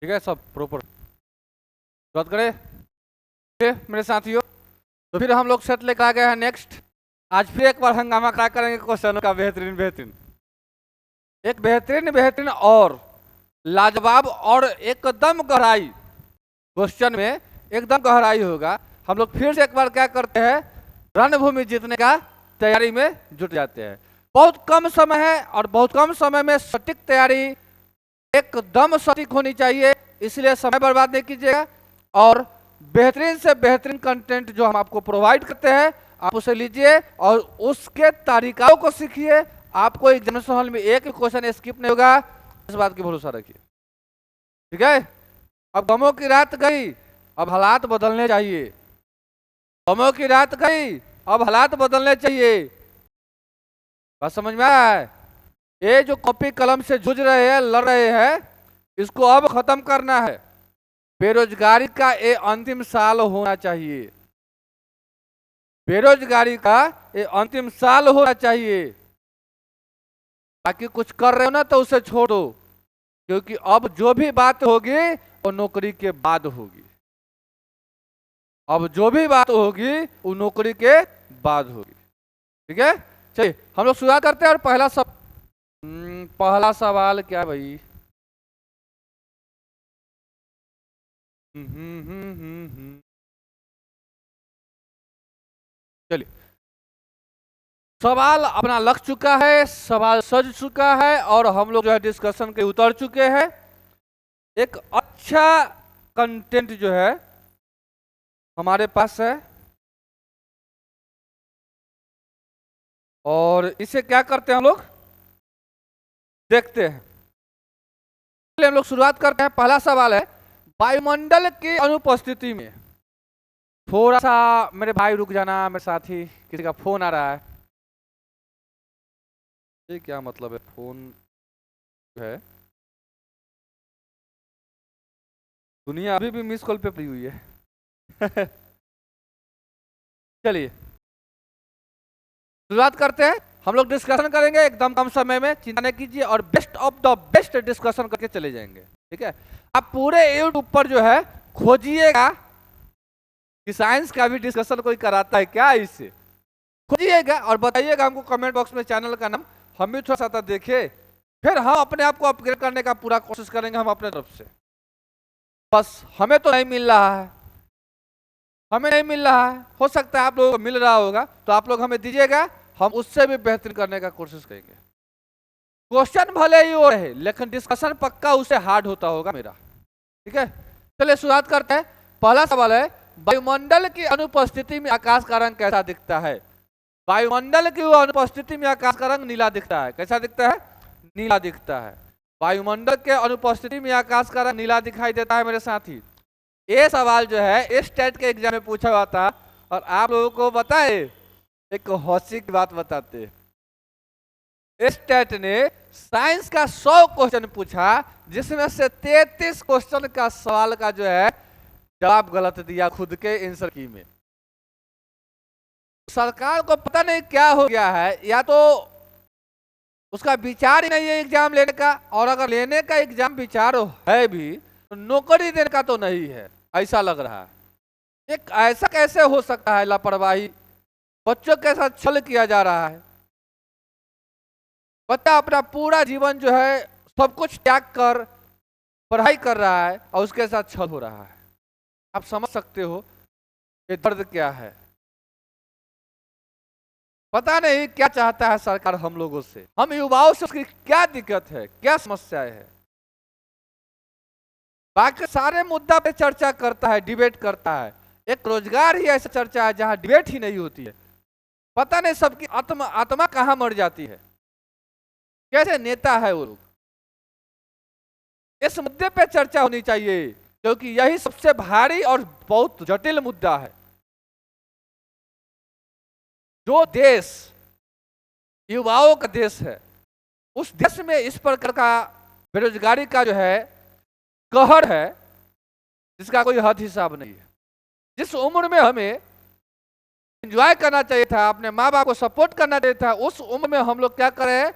ठीक है, सब प्रॉपर बात करें मेरे साथियों। तो फिर हम लोग सेट लेकर आ गए हैं नेक्स्ट। आज फिर एक बार हंगामा क्या करेंगे क्वेश्चनों का, बेहतरीन बेहतरीन, एक बेहतरीन बेहतरीन और लाजवाब और एकदम गहराई क्वेश्चन में एकदम गहराई होगा। हम लोग फिर से एक बार क्या करते हैं, रणभूमि जीतने का तैयारी में जुट जाते हैं। बहुत कम समय है और बहुत कम समय में सटीक तैयारी एकदम सटीक होनी चाहिए, इसलिए समय बर्बाद नहीं कीजिएगा और बेहतरीन से बेहतरीन कंटेंट जो हम आपको प्रोवाइड करते हैं आप उसे लीजिए और उसके तरीकाओं को सीखिए। आपको एग्जामिनेशन हॉल में एक भी क्वेश्चन स्किप नहीं होगा, इस बात की भरोसा रखिए। ठीक है, अब गमों की रात गई, अब हालात बदलने चाहिए। गमों की रात गई, अब हालात बदलने चाहिए। बात समझ में आया है? ये जो कॉपी कलम से जूझ रहे हैं, लड़ रहे हैं, इसको अब खत्म करना है। बेरोजगारी का ये अंतिम साल होना चाहिए। बेरोजगारी का ये अंतिम साल होना चाहिए। बाकी कुछ कर रहे हो ना तो उसे छोड़ दो, क्योंकि अब जो भी बात होगी वो नौकरी के बाद होगी। अब जो भी बात होगी वो नौकरी के बाद होगी। ठीक है, चलिए हम लोग शुरुआत करते हैं। और पहला सवाल क्या है भाई? चलिए, सवाल अपना लग चुका है, सवाल सज चुका है और हम लोग जो है डिस्कशन के उतर चुके हैं। एक अच्छा कंटेंट जो है हमारे पास है और इसे क्या करते हैं हम लोग देखते हैं। चलिए हम लोग शुरुआत करते हैं। पहला सवाल है, वायुमंडल की अनुपस्थिति में, थोड़ा सा मेरे भाई रुक जाना, मेरे साथी किसी का फोन आ रहा है। ये क्या मतलब है? फोन है, दुनिया अभी भी मिस कॉल पे पड़ी हुई है। चलिए शुरुआत करते हैं। हम लोग डिस्कशन करेंगे एकदम कम समय में, चिंता नहीं कीजिए, और best of the best discussion करके चले जाएंगे। ठीक है, आप पूरे यूट्यूब पर जो है खोजिएगा कि साइंस का भी डिस्कशन कोई कराता है क्या, इससे खोजिएगा और बताइएगा हमको कमेंट बॉक्स में चैनल का नाम, हम भी थोड़ा सा देखे, फिर हम अपने आप को अपग्रेड करने का पूरा कोशिश करेंगे हम अपने तरफ से। बस हमें तो नहीं मिल रहा है, हमें नहीं मिल रहा है, हो सकता है आप लोगों को मिल रहा होगा, तो आप लोग हमें दीजिएगा, हम उससे भी बेहतर करने का कोशिश करेंगे। क्वेश्चन भले ही हो रहे लेकिन डिस्कशन पक्का उससे हार्ड होता होगा मेरा। ठीक है, चलिए शुरुआत करते हैं। पहला सवाल है, वायुमंडल की अनुपस्थिति में आकाश का रंग कैसा दिखता है? वायुमंडल की अनुपस्थिति में आकाश का रंग नीला दिखता है। कैसा दिखता है? नीला दिखता है। वायुमंडल के अनुपस्थिति में आकाश का रंग नीला दिखाई देता है मेरे साथी। ये सवाल जो है इस स्टेट के एग्जाम में पूछा हुआ था और आप लोगों को बताए, एक हौसी की बात बताते, स्टेट ने साइंस का 100 क्वेश्चन पूछा, जिसमें से 33 क्वेश्चन का सवाल का जो है जवाब गलत दिया खुद के आंसर की में। सरकार को पता नहीं क्या हो गया है, या तो उसका विचार ही नहीं है एग्जाम लेने का, और अगर लेने का एग्जाम विचार है भी तो नौकरी देने का तो नहीं है, ऐसा लग रहा है। एक ऐसा कैसे हो सकता है? लापरवाही, बच्चों के साथ छल किया जा रहा है। बच्चा अपना पूरा जीवन जो है सब कुछ त्याग कर पढ़ाई कर रहा है और उसके साथ छल हो रहा है। आप समझ सकते हो ये दर्द क्या है। पता नहीं क्या चाहता है सरकार हम लोगों से, हम युवाओं से उसकी क्या दिक्कत है, क्या समस्याएं है। बाकी सारे मुद्दा पे चर्चा करता है, डिबेट करता है। एक रोजगार ही ऐसा चर्चा है जहां डिबेट ही नहीं होती है। पता नहीं सबकी आत्मा कहां मर जाती है, कैसे नेता है वो लोग। इस मुद्दे पे चर्चा होनी चाहिए, क्योंकि यही सबसे भारी और बहुत जटिल मुद्दा है। जो देश युवाओं का देश है, उस देश में इस प्रकार का बेरोजगारी का जो है कहर है, जिसका कोई हद हिसाब नहीं है। जिस उम्र में हमें एंजॉय करना चाहिए था, अपने माँ बाप को सपोर्ट करना चाहिए था, उस उम्र में हम लोग क्या करें,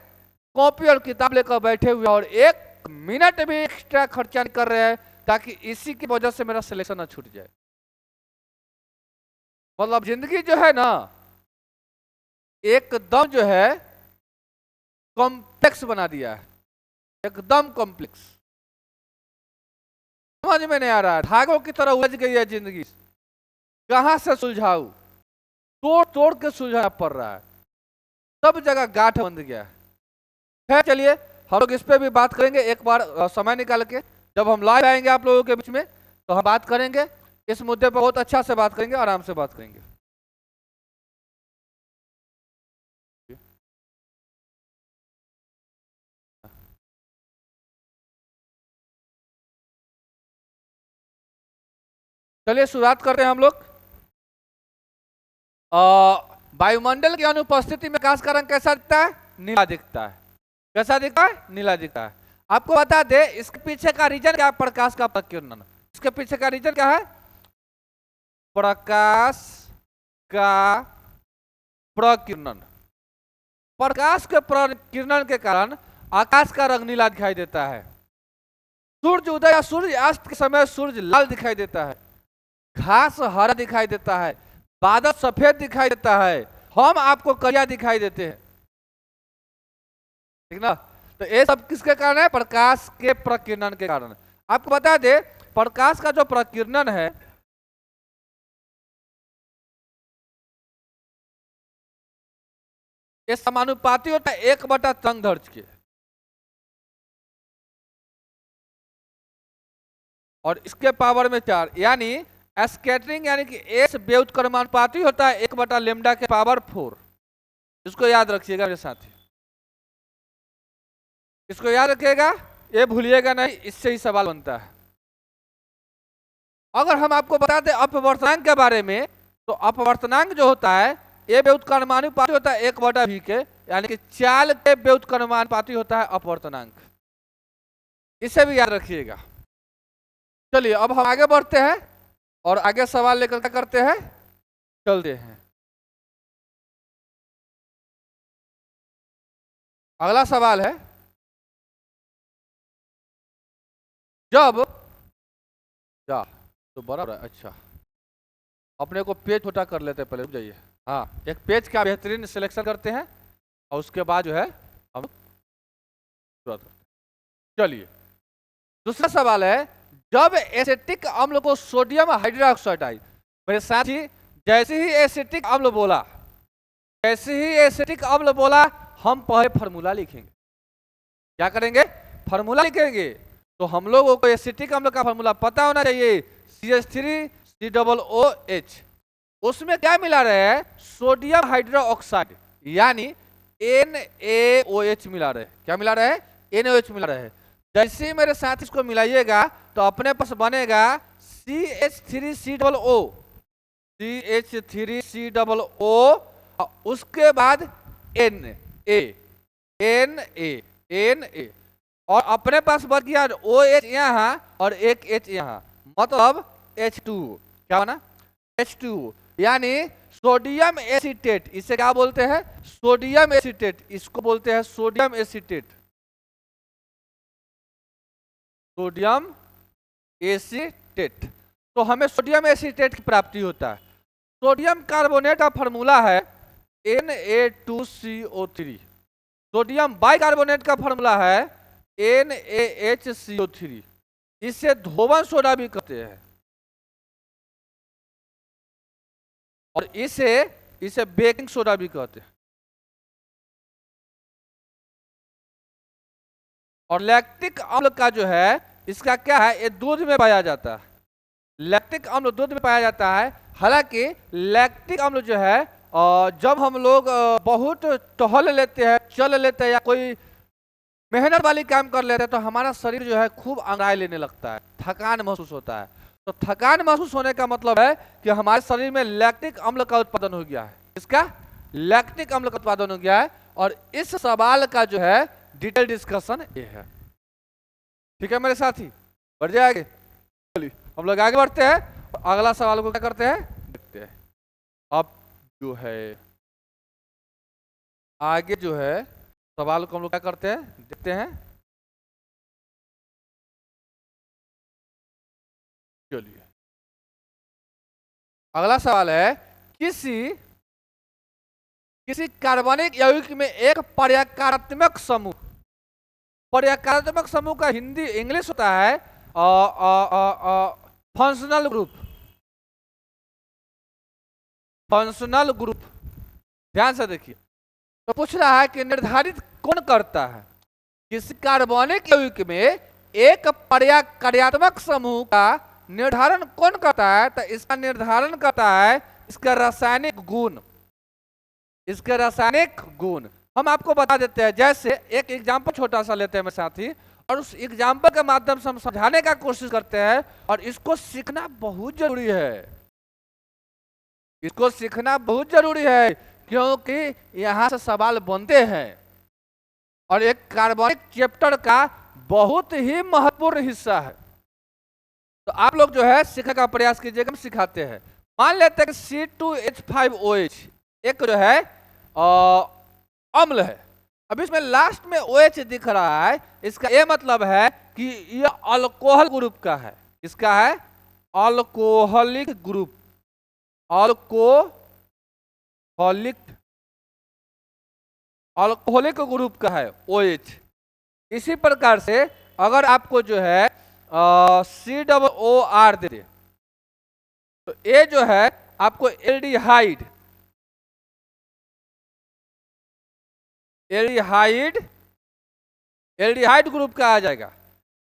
कॉपी और किताब लेकर बैठे हुए और एक मिनट भी एक्स्ट्रा खर्चा नहीं कर रहे हैं ताकि इसी की वजह से मेरा सिलेक्शन ना छूट जाए। मतलब जिंदगी जो है ना एकदम जो है कॉम्प्लेक्स बना दिया है, एकदम कॉम्प्लेक्स। समझ में नहीं आ रहा है, धागों की तरह उलझ गई है जिंदगी, कहां से सुलझाऊं, तोड़ तोड़ के सुलझाना पड़ रहा है, सब जगह गांठ बंध गया है। खैर चलिए हम लोग इस पे भी बात करेंगे एक बार समय निकाल के, जब हम लाइव आएंगे आप लोगों के बीच में तो हम बात करेंगे इस मुद्दे पर, बहुत अच्छा से बात करेंगे, आराम से बात करेंगे। चलिए शुरुआत करते हैं हम लोग। वायुमंडल की अनुपस्थिति में प्रकाश का रंग कैसा दिखता है? नीला दिखता है। कैसा दिखता है? नीला दिखता है। आपको बता दे इसके पीछे का रीजन क्या है? प्रकाश का प्रकीर्णन। इसके पीछे का रीजन क्या है? प्रकाश का प्रकीर्णन। प्रकाश के प्रकीर्णन के कारण आकाश का रंग नीला दिखाई देता है। सूर्य उदय या सूर्य अस्त के समय सूर्य लाल दिखाई देता है, घास हरा दिखाई देता है, बादल सफेद दिखाई देता है, हम आपको करिया दिखाई देते हैं, ठीक ना। तो ये सब किसके कारण है? प्रकाश के प्रकीर्णन के कारण। आपको बता दे प्रकाश का जो प्रकीर्णन है ये समानुपाती होता है 1/तरंग दैर्ध्य के, और इसके पावर में 4, यानी स्कैटरिंग यानी कि एस व्युत्क्रमानुपाती होता है 1/λ के पावर 4। इसको याद रखिएगा मेरे साथी, इसको याद रखिएगा, ये भूलिएगा नहीं, इससे ही सवाल बनता है। अगर हम आपको बता दें अपवर्तनांक के बारे में, तो अपवर्तनांक जो होता है ये व्युत्क्रमानुपाती होता है 1/v के, यानी कि चाल के व्युत्क्रमानुपाती होता है अपवर्तनांक, इसे भी याद रखिएगा। चलिए अब हम आगे बढ़ते हैं और आगे सवाल लेकर क्या करते हैं, चलते हैं। अगला सवाल है, जब क्या तो बड़ा है, अच्छा अपने को पेज छोटा कर लेते हैं, पहले रुक जाइए। हाँ एक पेज का बेहतरीन सिलेक्शन करते हैं और उसके बाद जो है हम चलिए दूसरा सवाल है, जब एसिटिक अम्ल को सोडियम हाइड्रोक्साइड, मेरे साथी जैसे ही एसिटिक अम्ल बोला, जैसे ही एसिटिक अम्ल बोला हम पहले फार्मूला लिखेंगे। क्या करेंगे? फार्मूला लिखेंगे। तो हम लोगों को एसिटिक अम्ल का फार्मूला पता होना चाहिए, CH3COOH। उसमें क्या मिला रहे हैं? सोडियम हाइड्रोक्साइड, यानी NaOH मिला रहे। क्या मिला रहे? NaOH मिला रहे। जैसे ही मेरे साथ इसको मिलाइएगा तो अपने पास बनेगा CH3COO, CH3COO, उसके बाद Na, और अपने पास बच गया OH यहाँ और एक H यहाँ, मतलब H2। क्या बना? H2, यानी सोडियम एसीटेट। इसे क्या बोलते हैं? Sodium acetate. इसको बोलते हैं सोडियम एसीटेट, सोडियम एसीटेट। तो हमें सोडियम एसीटेट की प्राप्ति होता है। सोडियम कार्बोनेट का फॉर्मूला है Na2CO3। सोडियम बाइकार्बोनेट का फॉर्मूला है NaHCO3। इसे धोवन सोडा भी कहते हैं, और इसे बेकिंग सोडा भी कहते हैं। और लैक्टिक अम्ल का जो है इसका क्या है, ये दूध में पाया जाता है। लैक्टिक अम्ल दूध में पाया जाता है। हालांकि लैक्टिक अम्ल जो है जब हम लोग बहुत टहल लेते हैं, चल लेते हैं, या कोई मेहनत वाली काम कर लेते हैं तो हमारा शरीर जो है खूब अंगड़ाई लेने लगता है, थकान महसूस होता है। तो थकान महसूस होने का मतलब है कि हमारे शरीर में लैक्टिक अम्ल का उत्पादन हो गया है। इसका लैक्टिक अम्ल का उत्पादन हो गया है, और इस सवाल का जो है डिटेल डिस्कशन ये है। ठीक है मेरे साथी, बढ़ जाएंगे। चलिए हम लोग आगे बढ़ते हैं और अगला सवाल को क्या करते हैं, देखते हैं। अब जो है आगे जो है सवाल को हम लोग क्या करते हैं, देखते हैं। चलिए अगला सवाल है, किसी कार्बनिक यौगिक में एक पर्याकारात्मक समूह, पर्याकारात्मक समूह का हिंदी इंग्लिश होता है फंक्शनल ग्रुप, फंक्शनल ग्रुप। ध्यान से देखिए, तो पूछ रहा है कि निर्धारित कौन करता है, किसी कार्बनिक यौगिक में एक पर्याकारात्मक समूह का निर्धारण कौन करता है, तो इसका निर्धारण करता है इसका रासायनिक गुण, इसके रासायनिक गुण। हम आपको बता देते हैं, जैसे एक एग्जाम्पल छोटा सा लेते हैं मेरे साथी, और उस एग्जाम्पल के माध्यम से हम समझाने का कोशिश करते हैं, और इसको सीखना बहुत जरूरी है, इसको सीखना बहुत जरूरी है, क्योंकि यहां से सवाल बनते हैं और एक कार्बनिक चैप्टर का बहुत ही महत्वपूर्ण हिस्सा है। तो आप लोग जो है सीखने का प्रयास कीजिएगा, हम सिखाते हैं। मान लेते हैं कि C2H5OH एक जो है अम्ल है, अब इसमें लास्ट में OH दिख रहा है, इसका ये मतलब है कि यह अल्कोहल ग्रुप का है। इसका है अल्कोहलिक ग्रुप, अल्कोहलिक ग्रुप का है OH। इसी प्रकार से अगर आपको जो है COOR दे दे, तो ये जो है आपको एल्डिहाइड ग्रुप का आ जाएगा।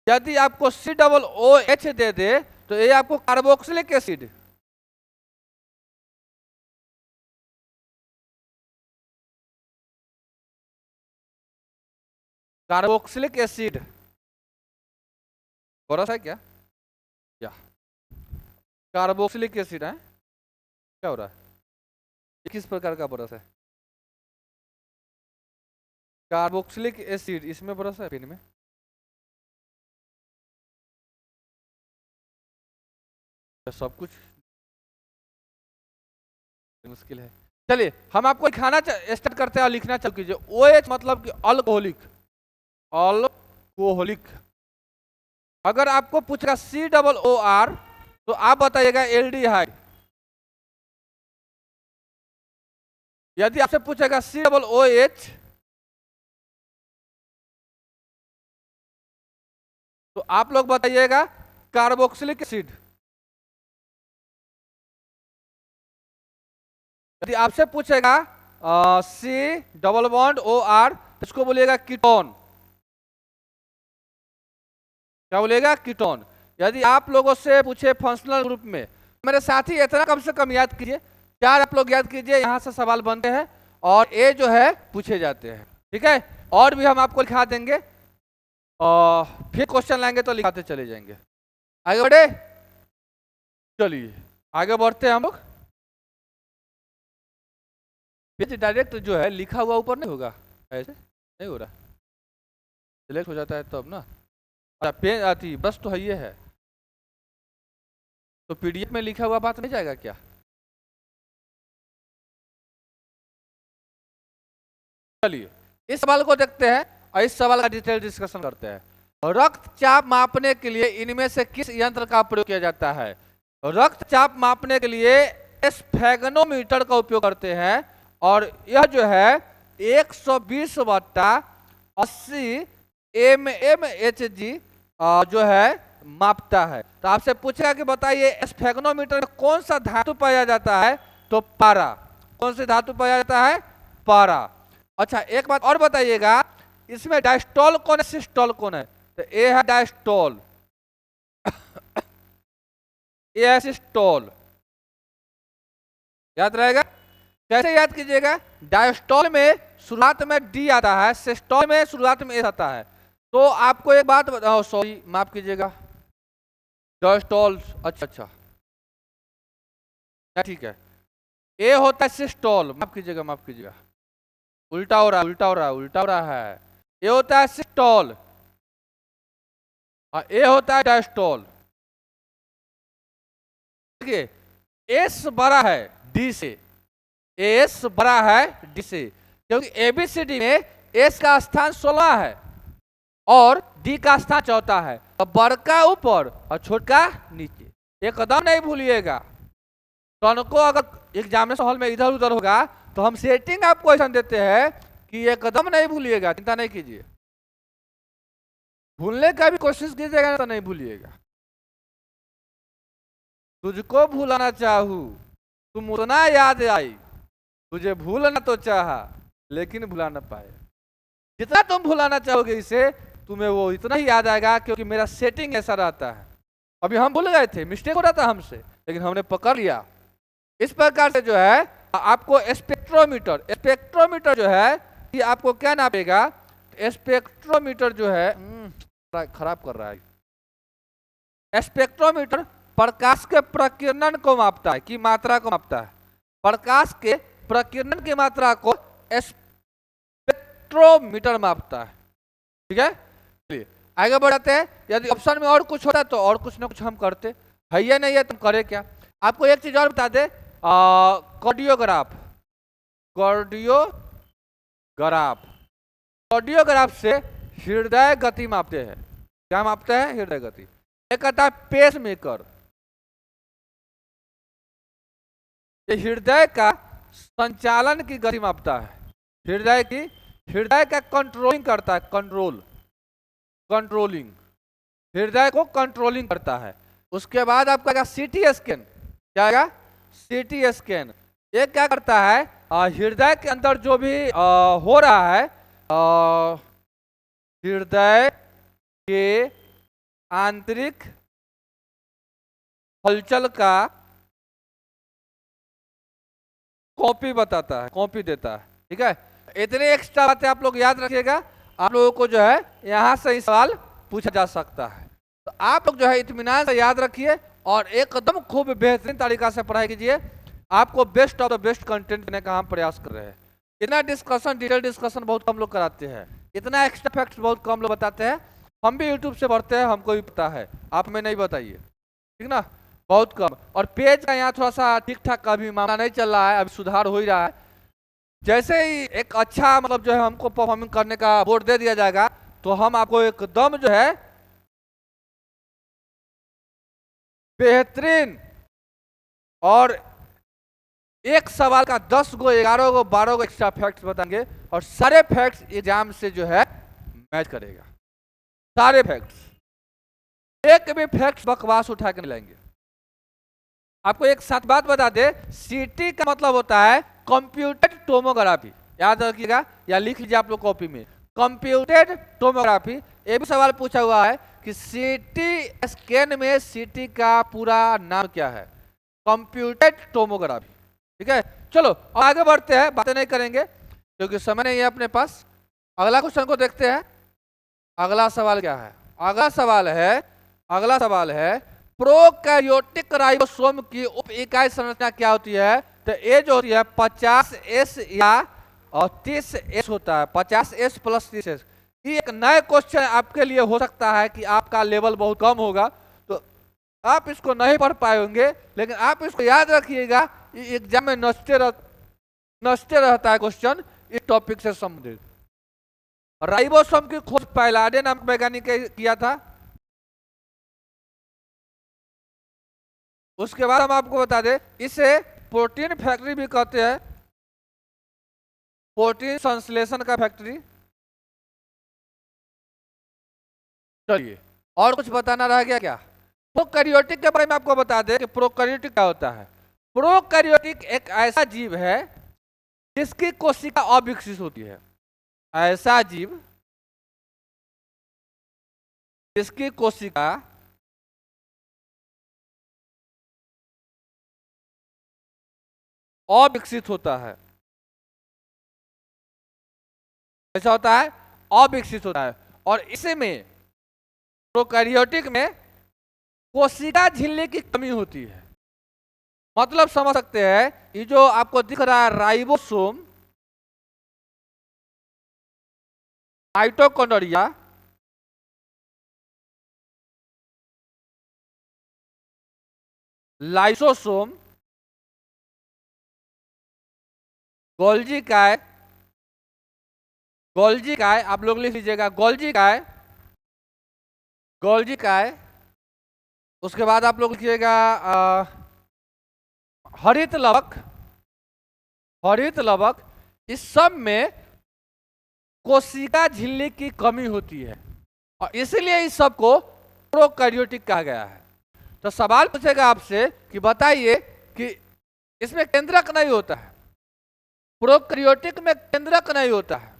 यदि आपको COOH दे दे तो ये आपको कार्बोक्सिलिक एसिड, कार्बोक्सिलिक एसिड बरस है क्या, या कार्बोक्सिलिक एसिड है, क्या हो रहा है, किस प्रकार का बरस है, कार्बोक्सिलिक एसिड, इसमें बरस है, पिन में सब कुछ मुश्किल है। चलिए हम आपको लिखाना स्टार्ट करते हैं और लिखना चालू कीजिए। OH मतलब कि अल्कोहलिक, अल्कोहलिक। अगर आपको पूछेगा COOR तो आप बताइएगा एल्डिहाइड। यदि आपसे पूछेगा COOH तो आप लोग बताइएगा कार्बोक्सिलिक एसिड। यदि आपसे पूछेगा C⋅OR इसको बोलिएगा कीटोन, क्या बोलेगा, कीटोन। यदि आप लोगों से पूछे फंक्शनल ग्रुप में, मेरे साथी इतना कम से कम याद कीजिए, 4 आप लोग याद कीजिए, यहां से सवाल बनते हैं और ये जो है पूछे जाते हैं, ठीक है। और भी हम आपको लिखा देंगे और फिर क्वेश्चन लाएंगे तो लिखाते चले जाएंगे। आगे बढ़े, चलिए आगे बढ़ते हैं हम लोग। पेज डायरेक्ट जो है लिखा हुआ ऊपर नहीं होगा, ऐसे नहीं हो रहा, सिलेक्ट हो जाता है तब ना। अच्छा पेन आती बस तो है, ये है तो PDF में लिखा हुआ बात नहीं जाएगा क्या। चलिए इस सवाल को देखते हैं और इस सवाल का डिटेल डिस्कशन करते हैं। रक्तचाप मापने के लिए इनमें से किस यंत्र का प्रयोग किया जाता है। रक्तचाप मापने के लिए स्फेगनोमीटर का उपयोग करते हैं और यह जो है 120/80 mmHg जो है मापता है। तो आपसे पूछेगा कि बताइए स्फेगनोमीटर में कौन सा धातु पाया जाता है, तो पारा। कौन सी धातु पाया जाता है, पारा। अच्छा एक बात और बताइएगा, इसमें डायस्टोल कौन है, सिस्टोल कौन है, तो ये है डायस्टोल, ये है सिस्टोल। याद रहेगा, कैसे याद कीजिएगा, डायस्टोल में शुरुआत में D आता है, सिस्टोल में शुरुआत में S आता है। तो आपको एक बात बताओ, सॉरी माफ कीजिएगा, डायस्टोल, अच्छा ठीक है, ये होता है सिस्टोल, माफ कीजिएगा, उल्टा हो रहा है, ये होता है सिस्टोल और ये होता है डायस्टोल। देखिए S बड़ा है D से, S बड़ा है D से, क्योंकि ABCD में S का स्थान 16 है और D का स्थान 14 है, तो बड़का ऊपर और छोटा नीचे। एकदम नहीं भूलिएगा। तनको अगर एग्जामिनेशन हॉल में इधर उधर होगा तो हम सेटिंग आपको ऐसा देते हैं कि एकदम नहीं भूलिएगा, चिंता नहीं कीजिए। भूलने का भी कोशिश कीजिएगा तो नहीं भूलिएगा। तुझको भूलाना चाहूं तुम उतना याद आई, तुझे भूलना तो चाहा लेकिन भुला न पाए। जितना तुम भुलाना चाहोगे इसे, तुम्हें वो इतना ही याद आएगा, क्योंकि मेरा सेटिंग ऐसा रहता है। अभी हम भूल गए थे, मिस्टेक हो रहा था हमसे, लेकिन हमने पकड़ लिया। इस प्रकार से जो है आपको स्पेक्ट्रोमीटर, स्पेक्ट्रोमीटर जो है कि आपको क्या नापेगा, स्पेक्ट्रोमीटर जो है खराब कर रहा है। स्पेक्ट्रोमीटर प्रकाश के प्रकीर्णन को मापता है, की मात्रा को मापता है। प्रकाश के प्रकीर्णन की मात्रा को स्पेक्ट्रोमीटर मापता है। ठीक है, चलिए आगे बढ़ाते हैं। यदि ऑप्शन में और कुछ होता तो और कुछ ना कुछ हम करते, है या नहीं है तुम करे क्या। आपको एक चीज और बता दे, कार्डियोग्राफ, कार्डियोग्राफ, कार्डियोग्राफ से हृदय गति मापते हैं। क्या मापते हैं? हृदय गति। एक आता है पेस मेकर, ये हृदय का संचालन की गति मापता है। हृदय की, हृदय का कंट्रोलिंग करता है, कंट्रोल, कंट्रोलिंग, हृदय को कंट्रोलिंग करता है। उसके बाद आपका सीटी स्कैन, क्या आएगा? CT scan. ये क्या करता है, हृदय के अंदर जो भी हो रहा है, हृदय के आंतरिक हलचल का कॉपी बताता है, कॉपी देता है। ठीक है, इतने एक्स्ट्रा बातें आप लोग याद रखिएगा। आप लोगों को जो है यहां से ही सवाल पूछा जा सकता है, तो आप लोग जो है इत्मीनान से याद रखिए और एकदम खूब बेहतरीन तरीका से पढ़ाई कीजिए। आपको best of the best content देने का हम प्रयास कर रहे हैं। इतना डिस्कशन, डिटेल डिस्कशन बहुत कम लोग कराते हैं, इतना एक्स्ट्रा फैक्ट्स बहुत कम लोग बताते हैं। हम भी यूट्यूब से पढ़ते हैं, हमको भी पता है, आप में नहीं बताइए, ठीक ना, बहुत कम। और पेज का यहाँ थोड़ा सा ठीक ठाक अभी मामला नहीं चल रहा है, अभी सुधार हो ही रहा है। जैसे ही एक अच्छा मतलब जो है हमको परफॉर्मिंग करने का बोर्ड दे दिया जाएगा तो हम आपको एकदम जो है बेहतरीन और एक सवाल का 10 गो 11 गो 12 गो एक्स्ट्रा फैक्ट्स बताएंगे और सारे फैक्ट्स एग्जाम से जो है मैच करेगा। सारे फैक्ट्स, एक भी फैक्ट्स बकवास उठा के नहीं लाएंगे। आपको एक साथ बात बता दे, सीटी का मतलब होता है कंप्यूटेड टोमोग्राफी, याद रखिएगा या लिख लीजिए आप लोग कॉपी में, कंप्यूटेड टोमोग्राफी। ये भी सवाल पूछा हुआ है कि सीटी स्कैन में सीटी का पूरा नाम क्या है, कंप्यूटेड टोमोग्राफी। ठीक है, चलो आगे बढ़ते हैं, बातें नहीं करेंगे क्योंकि समय नहीं है अपने पास। अगला क्वेश्चन को देखते हैं। अगला सवाल क्या है? अगला सवाल है प्रोकैरियोटिक राइबोसोम की उप इकाई संरचना क्या होती है? तो ये जो होती है 50S या 30S होता है, 50S प्लस 30S। ये एक नए क्वेश्चन आपके लिए हो सकता है कि आपका लेवल बहुत कम होगा तो आप इसको नहीं पढ़ पाए होंगे, लेकिन आप इसको याद रखिएगा, एग्जाम में नचते रहता है क्वेश्चन इस टॉपिक से संबंधित। राइबोसोम की खोज पैलाडे नामक वैज्ञानिक ने किया था। उसके बाद हम आपको बता दें, इसे प्रोटीन फैक्ट्री भी कहते हैं, प्रोटीन संश्लेषण का फैक्ट्री। चलिए और कुछ बताना रह गया क्या? प्रोकैरियोटिक के बारे में आपको बता दें कि प्रोकैरियोटिक क्या होता है। प्रोकैरियोटिक एक ऐसा जीव है जिसकी कोशिका अविकसित होती है। ऐसा जीव जिसकी कोशिका अविकसित होता है। ऐसा होता है, अविकसित होता है। और इसमें प्रोकैरियोटिक में कोशिका झिल्ली की कमी होती है। मतलब समझ सकते हैं, ये जो आपको दिख रहा है राइबोसोम, माइटोकॉन्ड्रिया, लाइसोसोम, गोल्जी काय, गोल्जी काय आप लोग लिख लीजिएगा, गोल्जी काय, गोल्जी काय, उसके बाद आप लोग लिखिएगा हरित लवक। हरित लवक, इस सब में कोशिका झिल्ली की कमी होती है और इसलिए इस सब को प्रोकैरियोटिक कहा गया है। तो सवाल पूछेगा आपसे कि बताइए कि इसमें केंद्रक नहीं होता है, प्रोकैरियोटिक में केंद्रक नहीं होता है।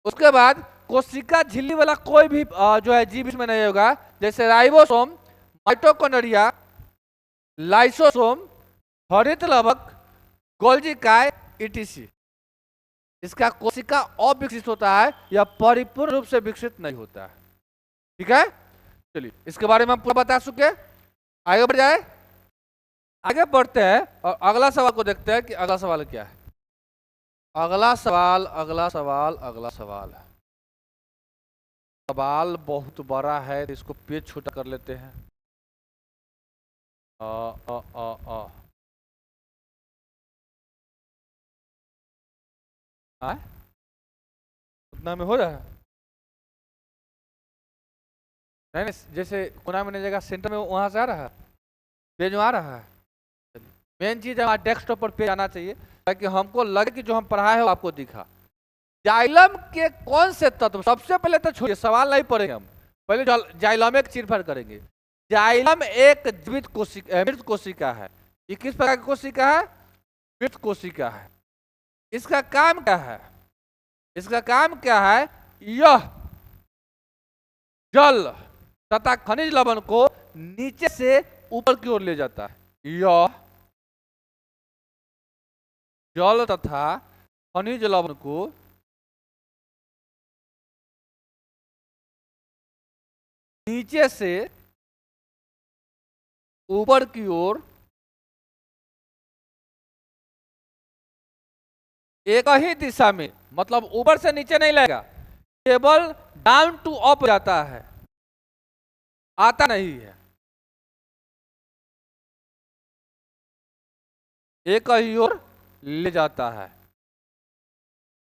उसके बाद कोशिका झिल्ली वाला कोई भी जो है जीव इसमें नहीं होगा, जैसे राइबोसोम, माइटोकॉन्ड्रिया, लाइसोसोम, हरित लवक, गोल्गी काय, ईटीसी। इसका कोशिका अविकसित होता है या परिपूर्ण रूप से विकसित नहीं होता है। ठीक है, चलिए इसके बारे में हम पूरा बता चुके। आगे बढ़ जाए, आगे बढ़ते हैं और अगला सवाल को देखते हैं कि अगला सवाल क्या है। अगला सवाल, अगला सवाल, अगला सवाल, सवाल बहुत बड़ा है तो इसको पेज छोटा कर लेते हैं। उतना में हो रहा है? नहीं नहीं, जैसे कोना में जगह सेंटर में वहां से आ रहा है, पेज में आ रहा है। मेन चीज हमारे डेस्कटॉप पर पेज आना चाहिए ताकि हमको लगे कि जो हम पढ़ाए हो आपको दिखा। जाइलम के कौन से तत्व, सबसे पहले तो छोड़िए सवाल नहीं पढ़ेंगे हम, पहले जाइलम एक चीरफाड़ करेंगे। जाइलम एक जीवित कोशिका, मृत कोशिका है। ये किस प्रकार की कोशिका है? मृत कोशिका है। इसका काम क्या है? इसका काम क्या है? यह जल तथा खनिज लवण को नीचे से ऊपर की ओर ले जाता है। यह जल तथा खनिज लवण को नीचे से ऊपर की ओर एक ही दिशा में, मतलब ऊपर से नीचे नहीं लगेगा, केवल डाउन टू अप जाता है, आता नहीं है। एक ही ओर ले जाता है,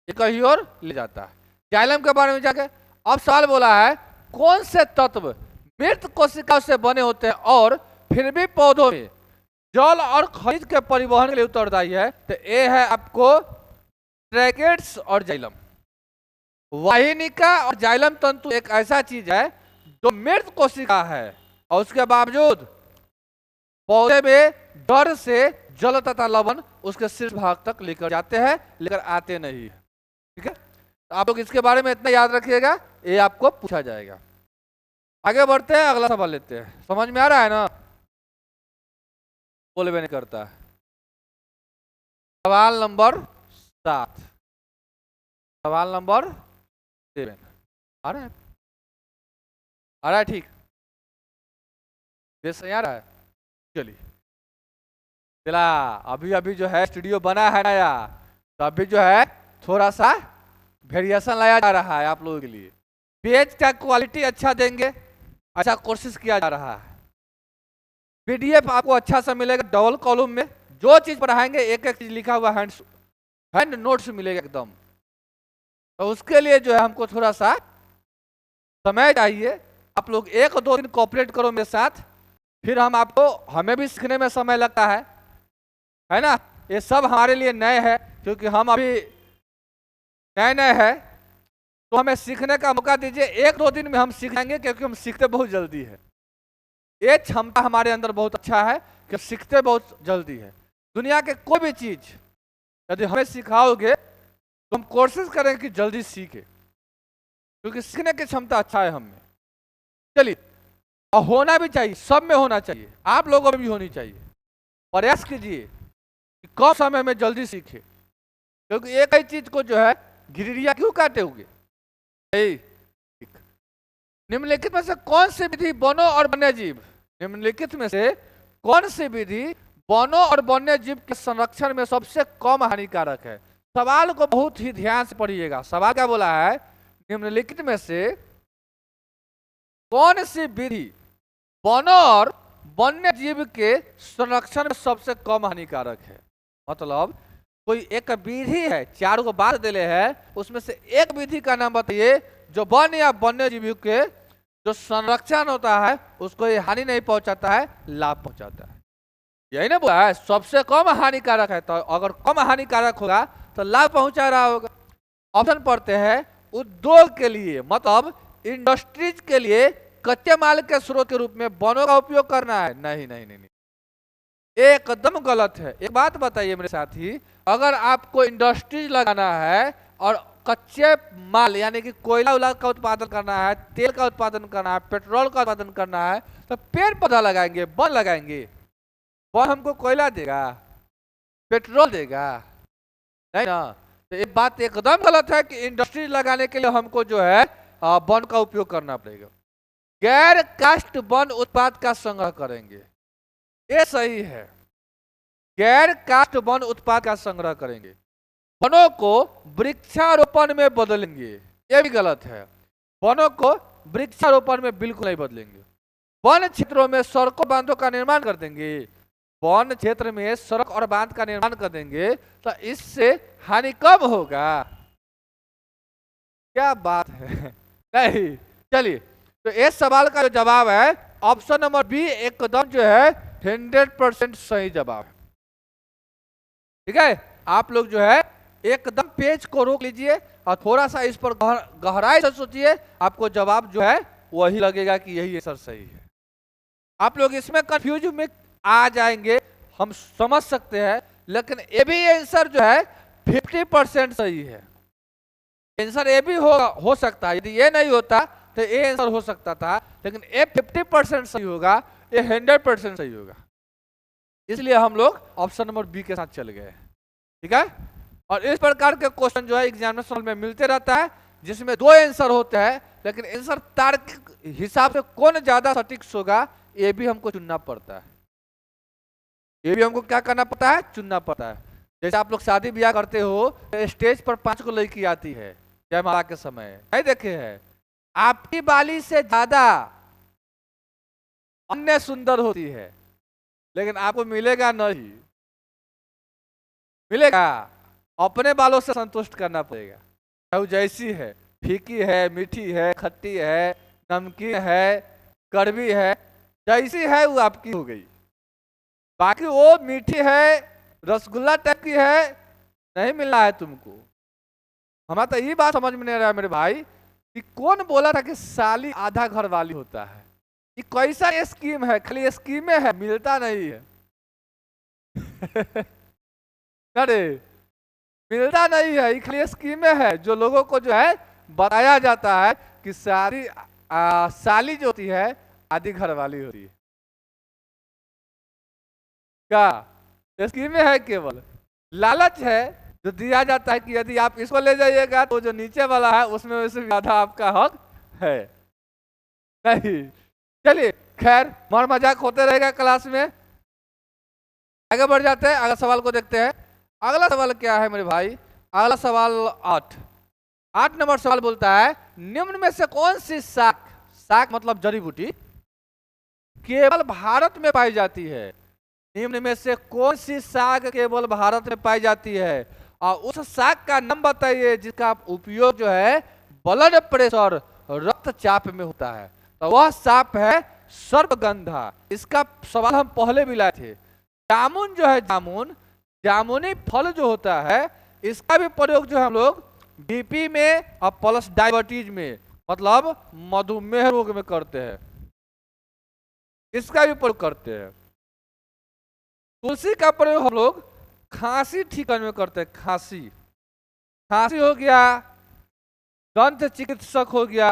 एक ही ओर ले जाता है। जाइलम के बारे में जाके अब सवाल बोला है कौन से तत्व मृत कोशिकाओं से बने होते हैं और फिर भी पौधों में जल और खनिज के परिवहन के लिए उत्तरदायी है। तो ये है आपको ट्रैकेट्स और जाइलम। वाहिनिका और जाइलम तंतु एक ऐसा चीज है जो मृत कोशिका है और उसके बावजूद पौधे में डर से जल तथा लवण उसके शीर्ष भाग तक लेकर जाते हैं, लेकर आते नहीं। ठीक है, तो आप लोग इसके बारे में इतना याद रखिएगा, ये आपको पूछा जाएगा। आगे बढ़ते हैं, अगला सवाल लेते हैं। समझ में आ रहा है ना? बोले भी नहीं करता है। सवाल नंबर 7, सवाल नंबर 7 आ रहा है? आ रहा है? ठीक, सही आ रहा है। चलिए, चला अभी अभी जो है स्टूडियो बना है नया, तो अभी जो है थोड़ा सा वेरिएशन लाया जा रहा है आप लोगों के लिए। पेज का क्वालिटी अच्छा देंगे, अच्छा कोशिश किया जा रहा है। पीडीएफ आपको अच्छा सा मिलेगा डबल कॉलम में, जो चीज पढ़ाएंगे एक एक चीज लिखा हुआ हैंड नोट्स मिलेगा एकदम। तो उसके लिए जो है हमको थोड़ा सा समय चाहिए। आप लोग 1-2 दिन कोऑपरेट करो मेरे साथ, फिर हम आपको, हमें भी सीखने में समय लगता है ना। ये सब हमारे लिए नए है क्योंकि हम अभी नए नए हैं, तो हमें सीखने का मौका दीजिए। 1-2 दिन में हम सीख जाएंगे क्योंकि हम सीखते बहुत जल्दी है। ये क्षमता हमारे अंदर बहुत अच्छा है कि सीखते बहुत जल्दी है। दुनिया के कोई भी चीज यदि हमें सिखाओगे तो हम कोशिश करेंगे कि जल्दी सीखे, क्योंकि सीखने की क्षमता अच्छा है हमें। चलिए, और होना भी चाहिए, सब में होना चाहिए, आप लोगों में भी होनी चाहिए। प्रयास कीजिए कि कम समय में जल्दी सीखे, क्योंकि एक ही चीज को जो है गिरिया क्यों काटे होगे। निम्नलिखित में से कौन सी विधि वनों और वन्य जीव, निम्नलिखित में से कौन सी विधि वनों और वन्य जीव के संरक्षण में सबसे कम हानिकारक है? सवाल को बहुत ही ध्यान से पढ़िएगा। सवाल क्या बोला है? निम्नलिखित में से कौन सी विधि वनों और वन्य जीव के संरक्षण में सबसे कम हानिकारक है? मतलब कोई एक विधि है, 4 को बात दिले है, उसमें से एक विधि का नाम बताइए जो वन या वन्य जीव के जो संरक्षण होता है उसको ये हानि नहीं पहुंचाता है, लाभ पहुंचाता है। यही ना बोला है सबसे कम हानिकारक है, तो अगर कम हानिकारक होगा तो लाभ पहुंचा रहा होगा। ऑप्शन पढ़ते हैं उद्योग के लिए, मतलब इंडस्ट्रीज के लिए कच्चे माल के स्रोत के रूप में वनों का उपयोग करना है। नहीं नहीं नहीं, नहीं। एकदम गलत है। एक बात बताइए मेरे साथी, अगर आपको इंडस्ट्रीज लगाना है और कच्चे माल यानी कि कोयला उला का उत्पादन करना है, तेल का उत्पादन करना है, पेट्रोल का उत्पादन करना है, तो पेड़ पौधा लगाएंगे, वन लगाएंगे। वन हमको कोयला देगा, पेट्रोल देगा? नहीं ना। तो ये बात एकदम गलत है कि इंडस्ट्री लगाने के लिए हमको जो है वन का उपयोग करना पड़ेगा। गैर कास्ट वन उत्पाद का संग्रह करेंगे, ये सही है। गैर कास्ट वन उत्पाद का संग्रह करेंगे, वनों को वृक्षारोपण में बदलेंगे, ये भी गलत है। वनों को वृक्षारोपण में बिल्कुल नहीं बदलेंगे। वन क्षेत्रों में सड़कों बांधों का निर्माण कर देंगे, वन क्षेत्र में सड़क और बांध का निर्माण कर देंगे, तो इससे हानि कम होगा। क्या बात है? नहीं। चलिए, तो इस सवाल का जो जवाब है ऑप्शन नंबर बी एकदम जो है 100% सही जवाब है। ठीक है, आप लोग जो है एकदम पेज को रोक लीजिए और थोड़ा सा इस पर गहराई से सोचिए, आपको जवाब जो है वही लगेगा कि यही आंसर सही है। आप लोग इसमें कंफ्यूज में आ जाएंगे, हम समझ सकते हैं, लेकिन ये भी आंसर जो है 50% सही है। आंसर ये भी हो सकता है, यदि ये नहीं होता तो ये आंसर हो सकता था, लेकिन ये 50% सही होगा, ये 100% सही होगा। इसलिए हम लोग ऑप्शन नंबर बी के साथ चल गए। ठीक है, और इस प्रकार के क्वेश्चन जो है एग्जामिनेशन में मिलते रहता है, जिसमें दो आंसर होते हैं, लेकिन आंसर तार्किक हिसाब से कौन ज्यादा सटीक होगा ये भी हमको चुनना पड़ता है। ये भी हमको क्या करना पड़ता है? चुनना पड़ता है। जैसे आप लोग शादी ब्याह करते हो तो स्टेज पर 5 को लड़की आती है जयमाला के समय, नहीं देखे हैं? आपकी बाली से ज्यादा अन्य सुंदर होती है, लेकिन आपको मिलेगा नहीं। मिलेगा? अपने बालों से संतुष्ट करना पड़ेगा, चाहे वो जैसी है, फीकी है, मीठी है, खट्टी है, नमकीन है, कड़वी है, जैसी है वो आपकी हो गई। बाकी वो मीठी है, रसगुल्ला टाइप की है, नहीं मिलना है तुमको। हमारा तो यही बात समझ में नहीं रहा मेरे भाई कि कौन बोला था कि साली आधा घर वाली होता है। ये कैसा स्कीम है? खाली स्कीम है, मिलता नहीं है। अरे मिलता नहीं है, ये खाली स्कीम है जो लोगों को जो है बताया जाता है कि साली जो होती है आधी घर वाली होती है। क्या स्कीम है? केवल लालच है जो दिया जाता है कि यदि आप इसको ले जाइएगा तो जो नीचे वाला है उसमें से आधा आपका हक है। नहीं, चलिए खैर मर मजाक होते रहेगा क्लास में। आगे बढ़ जाते हैं, अगला सवाल को देखते हैं। अगला सवाल क्या है मेरे भाई? अगला सवाल 8 नंबर सवाल बोलता है निम्न में से कौन सी शाक, शाक मतलब जड़ी बूटी, केवल भारत में पाई जाती है? निम्न में से कौन सी शाक केवल भारत में पाई जाती है? और उस शाक का नाम बताइए जिसका उपयोग जो है ब्लड प्रेशर, रक्तचाप में होता है। तो वह शाक है सर्पगंधा। इसका सवाल हम पहले भी लाए थे। जामुन जो है, जामुनी फल जो होता है, इसका भी प्रयोग जो हम लोग बीपी में और प्लस डायबिटीज में, मतलब मधुमेह रोग में करते हैं, इसका भी प्रयोग करते हैं। तुलसी का प्रयोग हम लोग खांसी ठीक करने में करते हैं। खांसी हो गया, दंत चिकित्सक हो गया,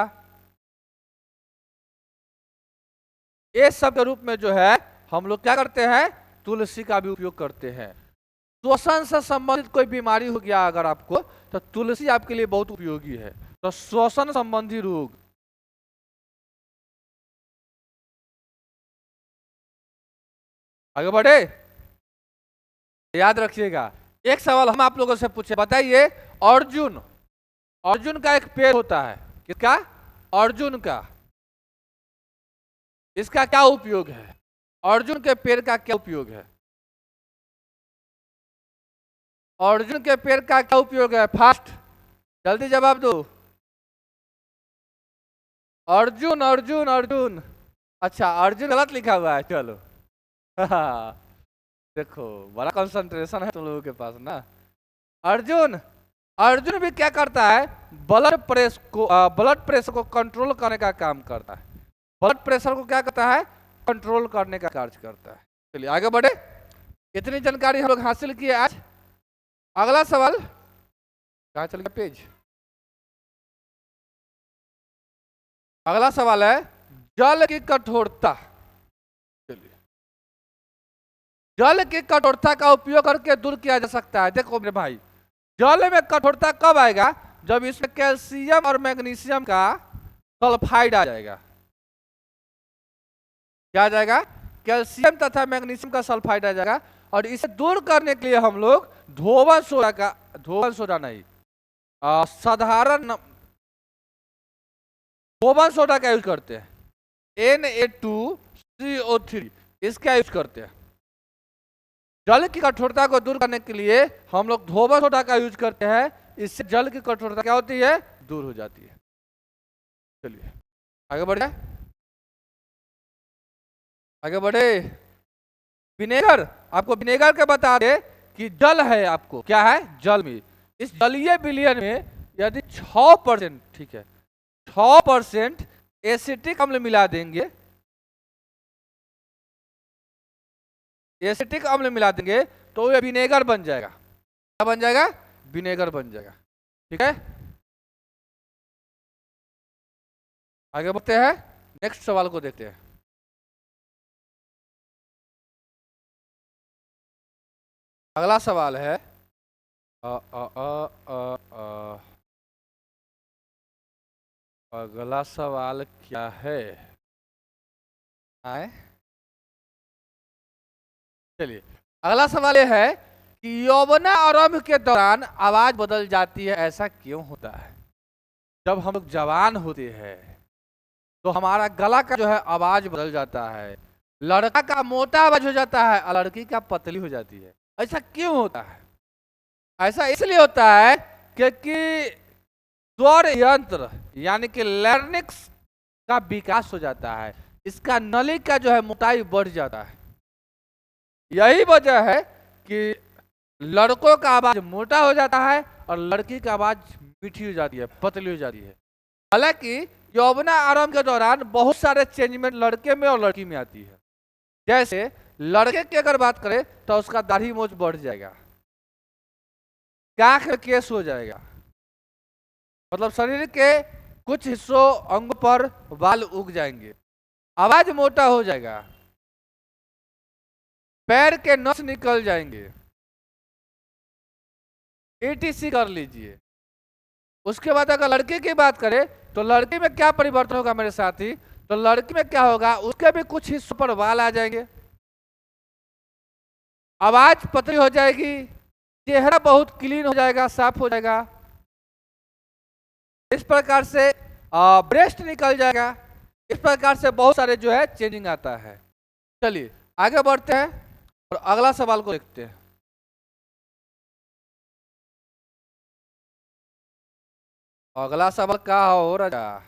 ये सब के रूप में जो है हम लोग क्या करते हैं? तुलसी का भी उपयोग करते हैं। श्वसन से संबंधित कोई बीमारी हो गया अगर आपको, तो तुलसी आपके लिए बहुत उपयोगी है। तो श्वसन संबंधी रोग, आगे बढ़े, याद रखिएगा। एक सवाल हम आप लोगों से पूछे, बताइए अर्जुन का एक पेड़ होता है, किसका? अर्जुन का। इसका क्या उपयोग है? अर्जुन के पेड़ का क्या उपयोग है? अर्जुन के पेड़ का क्या उपयोग है? फास्ट जल्दी जवाब दो। अर्जुन अर्जुन अर्जुन। अच्छा अर्जुन गलत लिखा हुआ है, चलो। देखो बड़ा कंसंट्रेशन है तुम लोगों के पास ना। अर्जुन, अर्जुन भी क्या करता है, ब्लड प्रेशर को कंट्रोल करने का काम करता है। ब्लड प्रेशर को क्या करता है, कंट्रोल करने का कार्य करता है। चलिए आगे बढ़े। इतनी जानकारी हम लोग हासिल किए आज। अगला सवाल कहाँ चल गया पेज। अगला सवाल है जल की कठोरता। चलिए, जल की कठोरता का उपयोग करके दूर किया जा सकता है। देखो मेरे भाई, जल में कठोरता कब आएगा, जब इसमें कैल्शियम और मैग्नीशियम का सल्फाइड आ जाएगा। क्या आ जाएगा, कैल्शियम तथा मैग्नीशियम का सल्फाइड आ जाएगा। और इसे दूर करने के लिए हम लोग धोवन सोडा नहीं, साधारण धोवन सोडा का यूज करते हैं। Na2CO3 इसका यूज करते हैं। जल की कठोरता को दूर करने के लिए हम लोग धोवन सोडा का यूज करते हैं। इससे जल की कठोरता क्या होती है, दूर हो जाती है। चलिए आगे बढ़े, आगे बढ़े। विनेगर, आपको विनेगर के बता दे कि जल है, आपको क्या है, जल में, इस जलीय विलयन में यदि 6%, ठीक है, 6% एसिटिक अम्ल मिला देंगे, एसिटिक अम्ल मिला देंगे तो ये विनेगर बन जाएगा। क्या बन जाएगा, विनेगर बन जाएगा। ठीक है, आगे बढ़ते हैं, नेक्स्ट सवाल को देखते हैं। अगला सवाल है अगला सवाल क्या है, आए, चलिए अगला सवाल यह है कि यौवना आरंभ के दौरान आवाज बदल जाती है, ऐसा क्यों होता है। जब हम लोग जवान होते हैं तो हमारा गला का जो है आवाज बदल जाता है। लड़का का मोटा आवाज हो जाता है और लड़की का पतली हो जाती है। ऐसा क्यों होता है, ऐसा इसलिए होता है क्योंकि स्वर यंत्र यानी कि लैरिंक्स का विकास हो जाता है। इसका नली का जो है मोटाई बढ़ जाता है। यही वजह है कि लड़कों का आवाज मोटा हो जाता है और लड़की का आवाज मीठी हो जाती है, पतली हो जाती है। हालांकि यौवना आरंभ के दौरान बहुत सारे चेंजमेंट लड़के में और लड़की में आती है। जैसे लड़के की अगर बात करें तो उसका दाढ़ी मूंछ बढ़ जाएगा, आंख में केस हो जाएगा, मतलब शरीर के कुछ हिस्सों अंग पर बाल उग जाएंगे, आवाज मोटा हो जाएगा, पैर के नस निकल जाएंगे, ETC कर लीजिए। उसके बाद अगर लड़के की बात करें तो लड़की में क्या परिवर्तन होगा मेरे साथी, तो लड़की में क्या होगा, उसके भी कुछ हिस्सों पर बाल आ जाएंगे, आवाज पतली हो जाएगी, चेहरा बहुत क्लीन हो जाएगा, साफ हो जाएगा, इस प्रकार से ब्रेस्ट निकल जाएगा। इस प्रकार से बहुत सारे जो है चेंजिंग आता है। चलिए आगे बढ़ते हैं और अगला सवाल को देखते हैं। अगला सवाल क्या हो रहा है,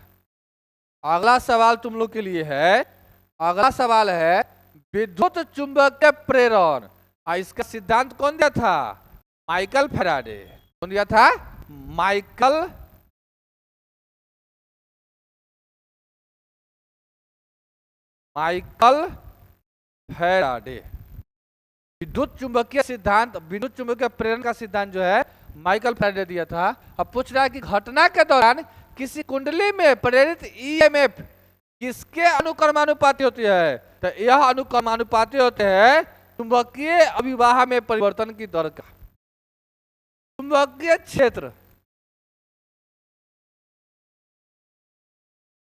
अगला सवाल तुम लोग के लिए है, अगला सवाल है विद्युत चुंबकीय प्रेरण। इसका सिद्धांत कौन दिया था, माइकल फैराडे। कौन दिया था, माइकल फैराडे। विद्युत चुंबकीय सिद्धांत, विद्युत चुंबकीय प्रेरण का सिद्धांत जो है माइकल फैराडे दिया था। अब पूछ रहा है कि घटना के दौरान किसी कुंडली में प्रेरित EMF किसके अनुक्रमानुपाती होती है, तो यह अनुक्रमानुपाती होते हैं चुंबकीय अभिवाह में परिवर्तन की दर का। चुंबकीय क्षेत्र,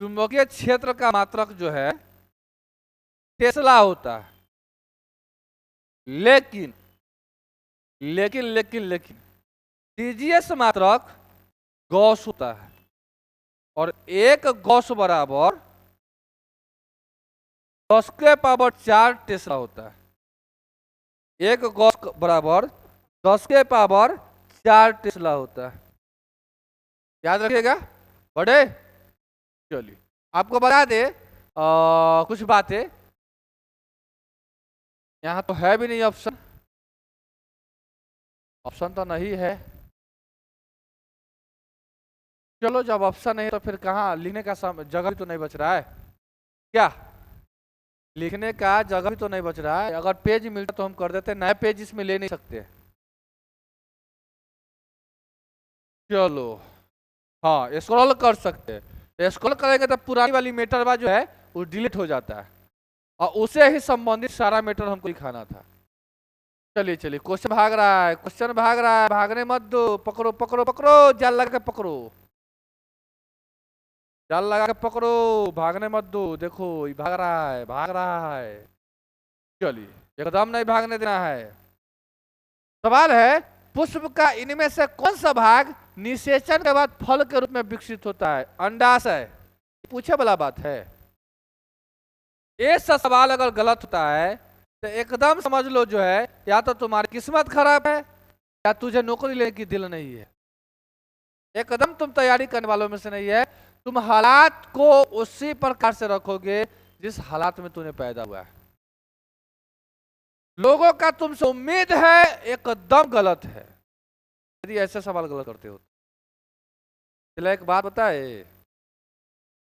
चुंबकीय क्षेत्र का मात्रक जो है टेस्ला होता है, लेकिन लेकिन लेकिन लेकिन TGS मात्रक गॉस होता है, और एक गॉस बराबर 10⁻⁴ टेस्ला होता है। एक गॉस बराबर 10⁻⁴ टेस्ला होता है, याद रखिएगा। बड़े चलिए आपको बता दे कुछ बातें, यहाँ तो है भी नहीं ऑप्शन, ऑप्शन तो नहीं है। चलो जब ऑप्शन नहीं तो फिर कहाँ लिखने का जगह भी तो नहीं बच रहा है क्या, लिखने का जगह भी तो नहीं बच रहा है। अगर पेज मिलता तो हम कर देते, नए पेज इसमें ले नहीं सकते। चलो हाँ स्क्रॉल कर सकते हैं, स्क्रॉल करेंगे तो पुरानी वाली मैटर बा जो है वो डिलीट हो जाता है और उसे ही संबंधित सारा मैटर हमको दिखाना था। चलिए चलिए क्वेश्चन भाग रहा है, क्वेश्चन भाग रहा है, भागने मत दो, पकड़ो पकड़ो पकड़ो, जाल लगा के पकड़ो, जाल लगा के पकड़ो, भागने मत दो। देखो ये भाग रहा है, भाग रहा है। चलिए एकदम नहीं भागने देना है। सवाल है पुष्प का इनमें से कौन सा भाग निषेचन के बाद फल के रूप में विकसित होता है? अंडाशय। पूछे वाला बात है। ये सवाल अगर गलत होता है तो एकदम समझ लो जो है या तो तुम्हारी किस्मत खराब है या तुझे नौकरी लेने की दिल नहीं है। एकदम तुम तैयारी करने वालों में से नहीं है। तुम हालात को उसी प्रकार से रखोगे जिस हालात में तूने पैदा हुआ है। लोगों का तुमसे उम्मीद है एकदम गलत है यदि ऐसे सवाल गलत करते हो। चलो एक बात बताए,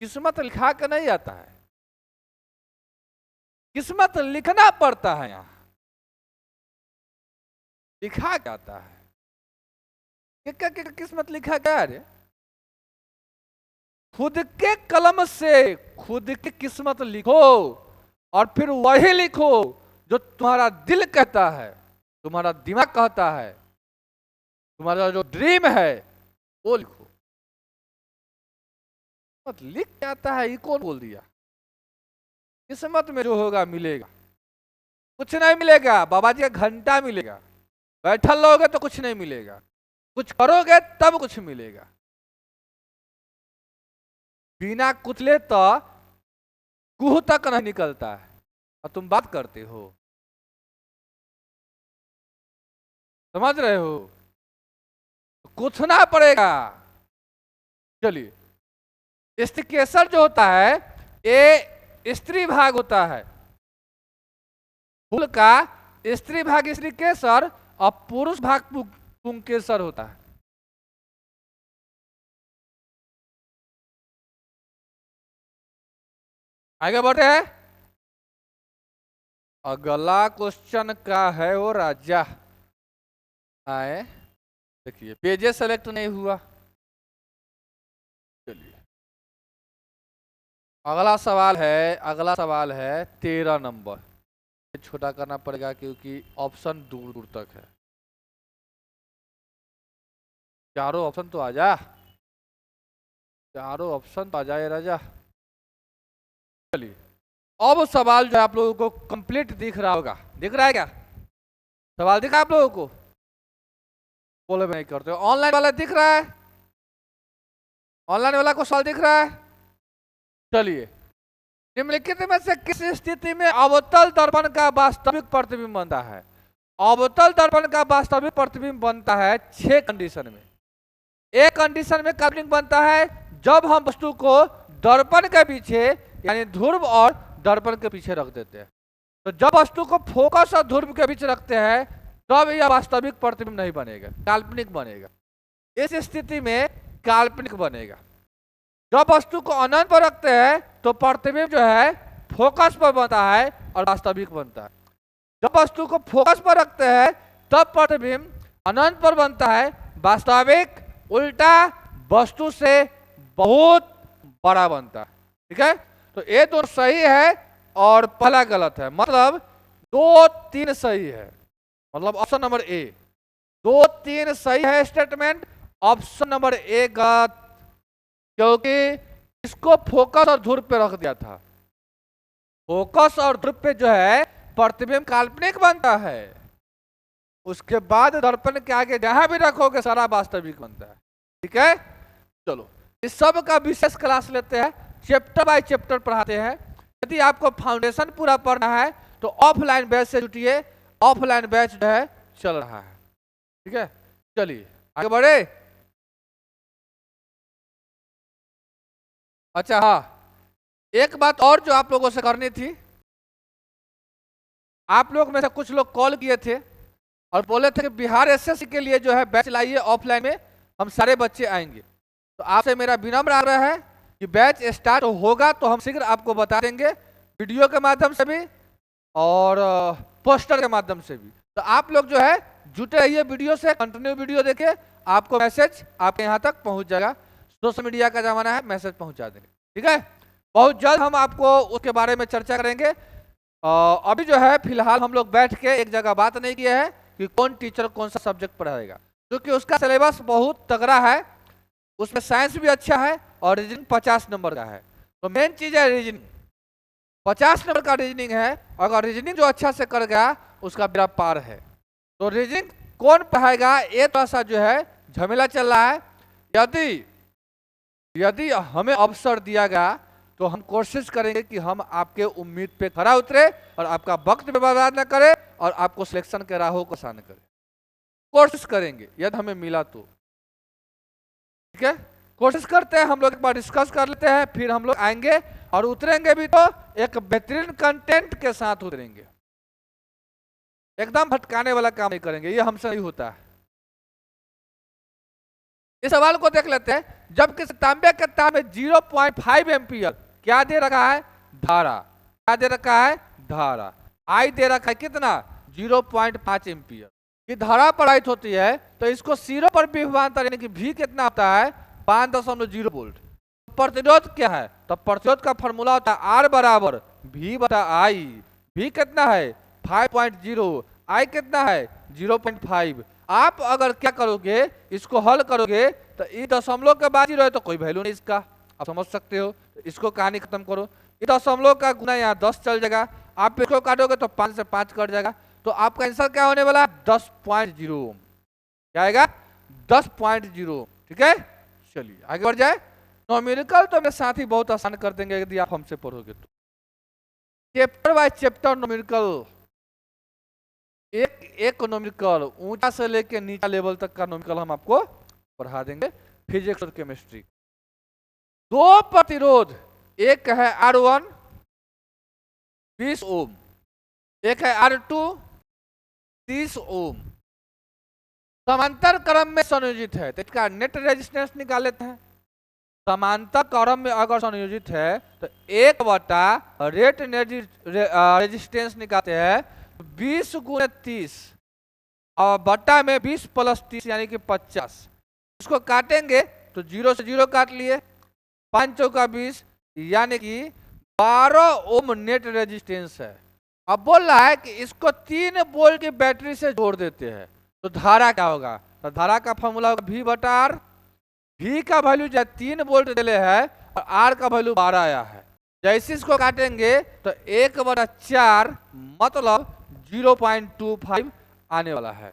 किस्मत लिखा के नहीं आता है, किस्मत लिखना पड़ता है। यहां लिखा क्या आता है? क्या किस्मत लिखा क्या है? खुद के कलम से खुद की किस्मत लिखो और फिर वही लिखो जो तुम्हारा दिल कहता है, तुम्हारा दिमाग कहता है, तुम्हारा जो ड्रीम है वो लिखो। मत लिख क्या आता है ये कौन बोल दिया? किस्मत में जो होगा मिलेगा, कुछ नहीं मिलेगा। बाबा जी का घंटा मिलेगा, बैठल रहोगे तो कुछ नहीं मिलेगा, कुछ करोगे तब कुछ मिलेगा। बिना कुचले तो कुह तक नहीं निकलता है और तुम बात करते हो, समझ रहे हो? कुछना पड़ेगा। चलिए स्त्रीकेसर जो होता है ये स्त्री भाग होता है, फूल का स्त्री भाग स्त्रीकेसर और पुरुष भाग पुंकेसर होता है। आगे बढ़े हैं। अगला क्वेश्चन का है वो राजा आए। देखिए पेजेस सेलेक्ट नहीं हुआ। चलिए अगला सवाल है, अगला सवाल है 13 नंबर। छोटा करना पड़ेगा क्योंकि ऑप्शन दूर दूर तक है। चारों ऑप्शन तो आ जा, चारों ऑप्शन तो आ जाए राजा। चलिए अब सवाल जो आप लोगों को कंप्लीट दिख रहा होगा, दिख रहा है क्या? सवाल दिखा आप लोगों को? बोले नहीं करते हो। ऑनलाइन वाला दिख रहा है? ऑनलाइन वाला को सवाल दिख रहा है? चलिए निम्नलिखित में से किस स्थिति में अवतल दर्पण का वास्तविक प्रतिबिंब बनता है? अवतल दर्पण का वास्तविक प्रतिबिंब बनता है 6 कंडीशन में। एक कंडीशन में काल्पनिक बनता है जब हम वस्तु को दर्पण के पीछे यानी ध्रुव और दर्पण के पीछे रख देते हैं। तो जब वस्तु को फोकस और ध्रुव के बीच रखते हैं तब यह वास्तविक प्रतिबिंब नहीं बनेगा, काल्पनिक बनेगा। इस स्थिति में काल्पनिक बनेगा। जब वस्तु को अनंत पर रखते हैं तो प्रतिबिंब जो है फोकस पर बनता है और वास्तविक बनता है। जब वस्तु को फोकस पर रखते हैं तब प्रतिबिंब अनंत पर बनता है, वास्तविक उल्टा वस्तु से बहुत बड़ा बनता है। ठीक है, तो ये तो सही है और पहला गलत है, मतलब 2 3 सही है, मतलब ऑप्शन नंबर ए। 2 3 सही है स्टेटमेंट, ऑप्शन नंबर ए गलत, क्योंकि इसको फोकस और ध्रुव पे रख दिया था। फोकस और ध्रुव पे जो है प्रतिबिंब काल्पनिक बनता है, उसके बाद दर्पण के आगे जहां भी रखोगे सारा वास्तविक बनता है। ठीक है, चलो इस सब का विशेष क्लास लेते हैं, चैप्टर बाय चैप्टर पढ़ाते हैं। यदि आपको फाउंडेशन पूरा पढ़ना है तो ऑफलाइन बैच से जुटिए, ऑफलाइन बैच जो है चल रहा है। ठीक है, चलिए आगे बढ़े। अच्छा हाँ, एक बात और जो आप लोगों से करनी थी, आप लोग में से कुछ लोग कॉल किए थे और बोले थे कि बिहार एसएससी के लिए जो है बैच लाइए, ऑफलाइन में हम सारे बच्चे आएंगे। तो आपसे मेरा विनम्र आग्रह है कि बैच स्टार्ट होगा तो हम शीघ्र आपको बता देंगे, वीडियो के माध्यम से भी और पोस्टर के माध्यम से भी। तो आप लोग जो है जुटे रहिए, वीडियो से कंटिन्यू वीडियो देखे, आपको मैसेज आपके यहाँ तक पहुँच जाएगा। सोशल मीडिया का जमाना है, मैसेज पहुँचा देंगे, ठीक है। बहुत जल्द हम आपको उसके बारे में चर्चा करेंगे। अभी जो है फिलहाल हम लोग बैठ के एक जगह बात नहीं किए हैं कि कौन टीचर कौन सा सब्जेक्ट पढ़ाएगा, क्योंकि उसका सिलेबस बहुत तगड़ा है, उसमें साइंस भी अच्छा है और रीजनिंग 50 नंबर का है। तो मेन चीज है रीजनिंग, 50 नंबर का रीजनिंग है। अगर रीजनिंग जो अच्छा से कर गया उसका बेड़ा पार है। तो रीजनिंग कौन पढ़ाएगा, ये थोड़ा सा जो है झमेला चल रहा है। यदि हमें अवसर दिया गया तो हम कोशिश करेंगे कि हम आपके उम्मीद पे खरा उतरे और आपका वक्त बर्बाद न करे और आपको सिलेक्शन के राहों को आसान करे। कोशिश करेंगे यदि हमें मिला तो, ठीक है। कोशिश करते हैं, हम लोग एक बार डिस्कस कर लेते हैं, फिर हम लोग आएंगे और उतरेंगे भी तो एक बेहतरीन कंटेंट के साथ उतरेंगे। एकदम भटकाने वाला काम नहीं करेंगे, ये हमसे नहीं होता है। इस सवाल को देख लेते हैं। जब किसी तांबे के तार में 0.5 एम्पियर क्या दे रखा है, धारा, क्या दे रखा है, धारा। आई दे रखा है कितना, 0.5 एम्पियर की धारा प्रवाहित होती है। तो इसको सीरो पर विभवांतर यानी कि भी कितना होता है, 5.0 वोल्ट। प्रतिरोध क्या है, तो प्रतिरोध का फॉर्मूला होता है आर बराबर भी बटा आई। भी कितना है 5.0, आई कितना है 0.5। आप अगर क्या करोगे, इसको हल करोगे तो ये दशमलव के बाद 0 है तो कोई वैल्यू नहीं इसका, आप समझ सकते हो। इसको कहानी खत्म करो, ये दशमलव का गुना यहाँ 10 चल जाएगा, आप इसको काटोगे तो 5 से 5 कट जाएगा। तो आपका आंसर क्या होने वाला, 10.0। क्या आएगा, 10.0, ठीक है। चलिए आगे बढ़ जाए। न्यूमेरिकल तो मेरे साथ ही बहुत आसान कर देंगे यदि आप हमसे पढ़ोगे तो। चैप्टर बाय चैप्टर न्यूमेरिकल, एक न्यूमेरिकल ऊंचा से लेके नीचा लेवल तक का न्यूमेरिकल हम आपको पढ़ा देंगे। फिजिक्स और केमिस्ट्री। दो प्रतिरोध, एक है R1 20 ओम, एक है R2 30 ओम, समांतर क्रम में संयोजित है। तो इसका नेट रेजिस्टेंस निकाल लेते हैं। समांतर क्रम में अगर संयोजित है तो 1/, रेट रेजिस्टेंस निकालते हैं 20 × 30 और बट्टा में 20 + 30 यानी कि 50। इसको काटेंगे तो 0 से 0 काट लिए, 5 × 20 यानी कि 12 ओम नेट रेजिस्टेंस है। अब बोल रहा है कि इसको 3 वोल्ट की बैटरी से जोड़ देते हैं तो धारा क्या होगा, तो धारा का फॉर्मूला होगा V बटा R। V का वैल्यू जो 3 वोल्ट दिले है और R का वैल्यू 12 आया है। जैसे इसको काटेंगे तो 1/4 मतलब 0.25 आने वाला है।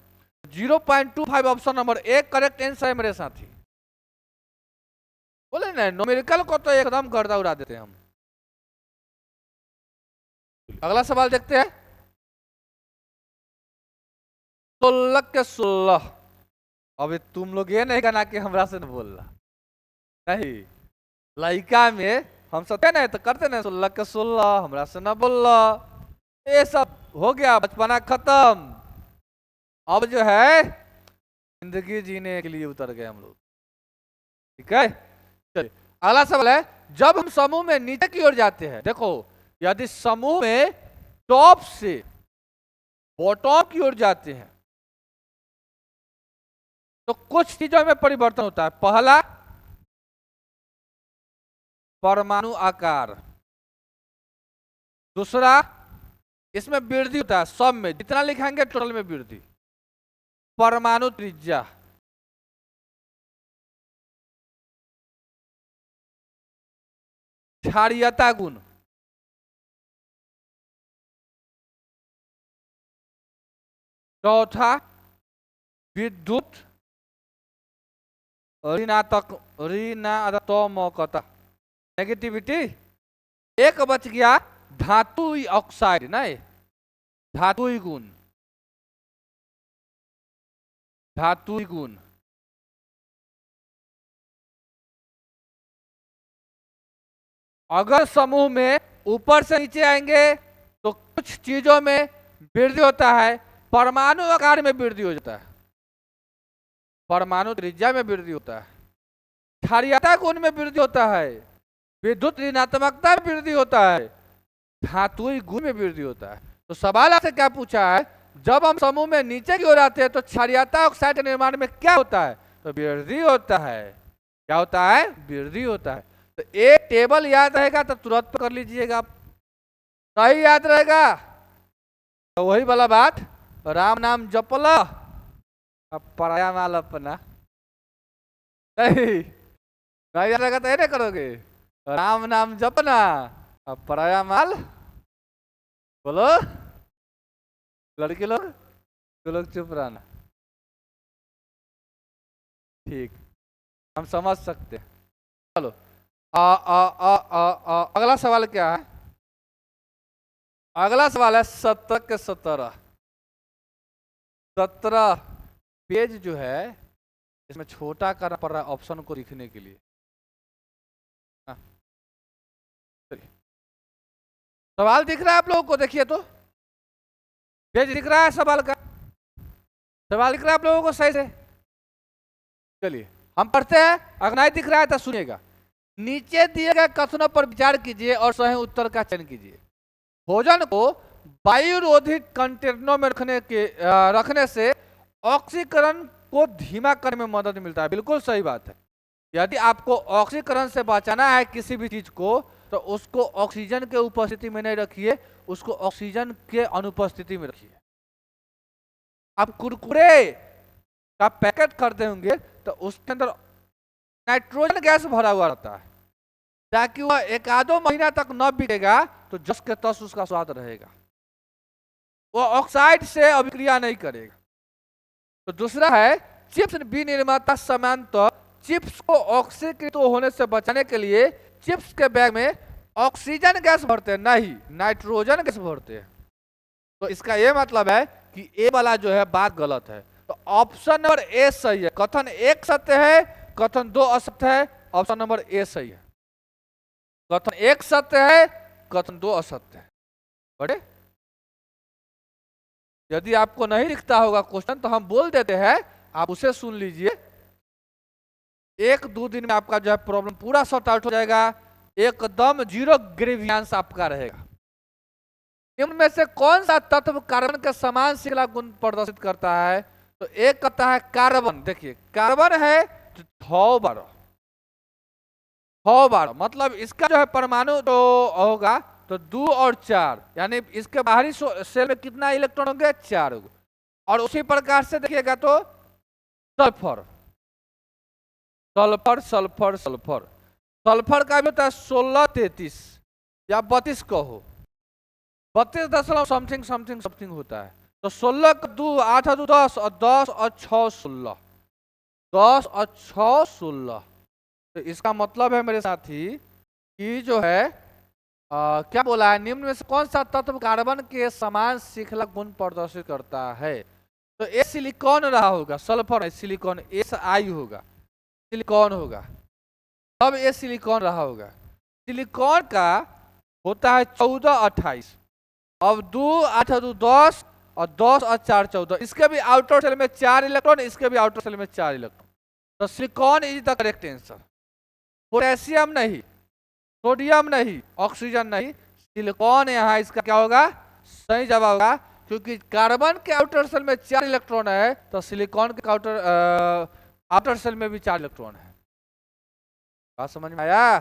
0.25 ऑप्शन नंबर 1 करेक्ट आंसर है मेरे साथी। बोले ना न्यूमेरिकल को तो एकदम गर्दा उड़ा देते हैं हम। अगला सवाल देखते हैं। 16 के 16। अभी तुम लोग ये नहीं कहना कि हमरा से बोल रहा नहीं, लड़का में हम सब ना तो करते ना 16 के 16 हमरा से ना बोल रहा, ये सब हो गया, बचपना खत्म। अब जो है जिंदगी जीने के लिए उतर गए हम लोग, ठीक है। चलिए अगला सवाल है। जब हम समूह में नीचे की ओर जाते हैं, देखो यदि समूह में टॉप से बॉटम की ओर जाते हैं तो कुछ चीजों में परिवर्तन होता है। पहला परमाणु आकार, दूसरा इसमें वृद्धि होता है, सब में जितना लिखेंगे टोटल में वृद्धि। परमाणु त्रिज्या, क्षारीयता गुण, चौथा विद्युत ऋणात्मकता नेगेटिविटी। एक बच गया धातु ऑक्साइड, नहीं धातु गुण, धातु गुण। अगर समूह में ऊपर से नीचे आएंगे तो कुछ चीजों में वृद्धि होता है, परमाणु आकार में वृद्धि हो जाता है, परमाणु त्रिज्या में वृद्धि होता है, क्षारीयता गुण में वृद्धि होता है, विद्युत ऋणात्मकता में वृद्धि होता है, धातुई गुण में वृद्धि होता है। तो सवाल आपसे क्या पूछा है, जब हम समूह में नीचे की ओर आते हैं तो क्षारीयता ऑक्साइड के निर्माण में क्या होता है, तो वृद्धि होता है। क्या होता है, वृद्धि होता है। तो एक टेबल याद रहेगा तो तुरंत कर लीजिएगा आप, सही याद रहेगा तो वही वाला बात, राम नाम जपला अब पराया माल अपना, नहीं याद रहेगा तो ये नहीं करोगे, राम नाम जपना अब पराया माल, बोलो लड़के लोग, तो लोग चुप रहना, ठीक, हम समझ सकते हैं। चलो अगला सवाल क्या है, अगला सवाल है 17 के 17 पेज जो है इसमें छोटा करना पड़ रहा है ऑप्शन को लिखने के लिए। सवाल दिख रहा है आप लोगों को, देखिए तो पेज दिख रहा है सवाल का, सवाल दिख रहा है आप लोगों को सही से। चलिए हम पढ़ते हैं, अगर नहीं दिख रहा है तो सुनिएगा। नीचे दिए गए कथनों पर विचार कीजिए और सही उत्तर का चयन कीजिए। भोजन को वायुरोधित कंटेनरों में रखने से ऑक्सीकरण को धीमा करने में मदद मिलता है। बिल्कुल सही बात है। यदि आपको ऑक्सीकरण से बचाना है किसी भी चीज को, तो उसको ऑक्सीजन के उपस्थिति में नहीं रखिए, उसको ऑक्सीजन के अनुपस्थिति में रखिए। आप कुरकुरे का पैकेट खरीदे होंगे तो उसके अंदर नाइट्रोजन गैस भरा हुआ रहता है, ताकि वह एक आधो महीना तक न बिकेगा तो जस के तस उसका स्वाद रहेगा, वो ऑक्साइड से अभिक्रिया नहीं करेगा। तो दूसरा है चिप्स विनिर्माता समानतः चिप्स को ऑक्सीकृत होने से बचाने के लिए चिप्स के बैग में ऑक्सीजन गैस भरते हैं, नहीं नाइट्रोजन गैस भरते हैं। तो इसका यह मतलब है कि ए वाला जो है बात गलत है। तो ऑप्शन नंबर ए सही है। कथन एक सत्य है, कथन दो असत्य है, ऑप्शन नंबर ए सही है। कथन एक सत्य है, कथन दो असत्य है। बड़े यदि आपको नहीं लिखता होगा क्वेश्चन तो हम बोल देते हैं, आप उसे सुन लीजिए। 1-2 दिन में आपका जो है प्रॉब्लम पूरा सॉर्ट आउट हो जाएगा, एकदम जीरो ग्रेवियांस आपका रहेगा। इनमें से कौन सा तत्व कार्बन के समान श्रृंखला गुण प्रदर्शित करता है? तो एक कहता है कार्बन, देखिए कार्बन है तो 6 बार, मतलब इसका जो है परमाणु जो होगा तो 2 और 4, यानी इसके बाहरी सेल में कितना इलेक्ट्रॉन होंगे? 4 होंगे। और उसी प्रकार से देखिएगा तो sulphur sulphur sulphur sulphur sulphur का भी होता है 16-33 या 32 कहो, 32 समथिंग समथिंग समथिंग होता है। तो 16 का 2 8 2 10 और 10 और 6 16, 10 और 6 16। तो इसका मतलब है मेरे साथी कि जो है क्या बोला है, निम्न में से कौन सा तत्व कार्बन के समान श्रृंखला गुण प्रदर्शित करता है? तो ए सिलिकॉन रहा होगा, सल्फर है सिलिकॉन, एस आई होगा, सिलिकॉन होगा, तब ये सिलिकॉन रहा होगा। सिलिकॉन का होता है 14-28, अब 2 8 2 10 और 10 और 4 14, इसके भी आउटर सेल में 4 इलेक्ट्रॉन, इसके भी आउटर सेल में 4 इलेक्ट्रॉन। तो silicon is the correct answer. Potassium नहीं, सोडियम नहीं, ऑक्सीजन नहीं, सिलिकॉन यहाँ इसका क्या होगा? सही जवाब होगा, क्योंकि कार्बन के आउटर सेल में 4 इलेक्ट्रॉन है तो सिलिकॉन के आउटर सेल में भी 4 इलेक्ट्रॉन है। बात समझ में आया?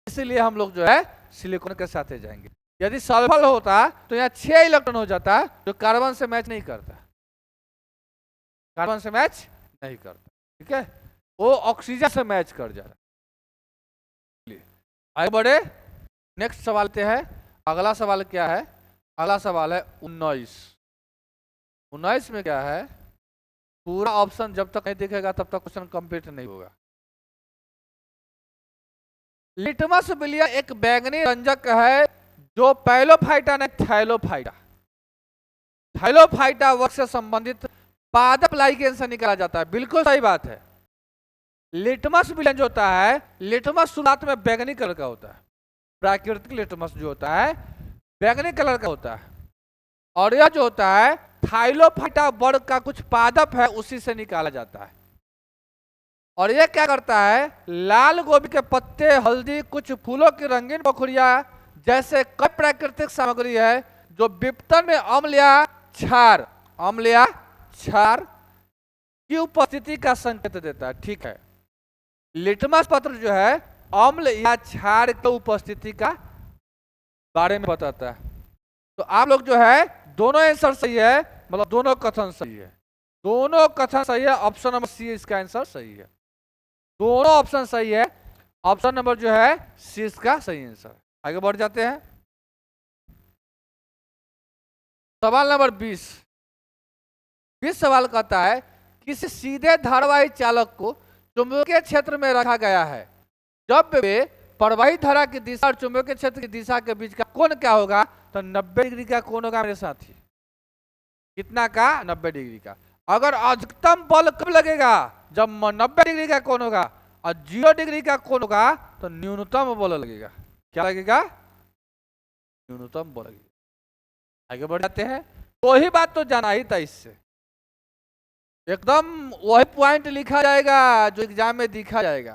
इसलिए हम लोग जो है सिलिकॉन के साथ जाएंगे। यदि सल्फर होता तो यहाँ 6 इलेक्ट्रॉन हो जाता, जो कार्बन से मैच नहीं करता, कार्बन से मैच नहीं करता, ठीक है, वो ऑक्सीजन से मैच कर जा रहा है। आगे बढ़े, नेक्स्ट सवाल पे है। अगला सवाल क्या है? अगला सवाल है 19 में क्या है? पूरा ऑप्शन जब तक नहीं दिखेगा तब तक क्वेश्चन कंप्लीट नहीं होगा। लिटमस बिलिया एक बैंगनी रंजक है जो पैलोफाइटा ने थैलोफाइटा, थैलोफाइटा वर्ग से संबंधित पादप लाइकेन से निकाला जाता है। बिल्कुल सही बात है। लिटमस बिलियन जो होता है, लिटमस शुरुआत में बैंगनी कलर का होता है, प्राकृतिक लिटमस जो होता है बैंगनी कलर का होता है, और यह जो होता है थाइलोफाइटा वर्ग का कुछ पादप है उसी से निकाला जाता है। और यह क्या करता है, लाल गोभी के पत्ते, हल्दी, कुछ फूलों की रंगीन पोखरिया जैसे कई प्राकृतिक सामग्री है जो विपतन में अम्ल या क्षार की उपस्थिति का संकेत देता है। ठीक है, लिटमस पत्र जो है अम्ल या क्षार की उपस्थिति का बारे में बताता है। तो आप लोग जो है दोनों आंसर सही है, मतलब दोनों कथन सही है, दोनों कथन सही है। ऑप्शन नंबर सी इसका आंसर सही है, दोनों ऑप्शन सही है। ऑप्शन नंबर जो है सी इसका सही आंसर। आगे बढ़ जाते हैं, सवाल नंबर 20। 20 सवाल कहता है किसी सीधे धारावाही चालक को चुंबकीय क्षेत्र में रखा गया है, जब वे प्रवाहित धारा की दिशा और चुंबकीय क्षेत्र की दिशा के बीच का कोण क्या होगा? तो 90 डिग्री का कोण होगा मेरे साथी। कितना का? 90 डिग्री का। अगर अधिकतम बल कब लगेगा? जब 90 डिग्री का कोण होगा, और 0 डिग्री का कोण होगा तो न्यूनतम बल लगेगा। क्या लगेगा? न्यूनतम बल लगेगा। आगे बढ़ जाते हैं, वही बात तो जाना ही था, इससे एकदम वही पॉइंट लिखा जाएगा जो एग्जाम में दिखा जाएगा।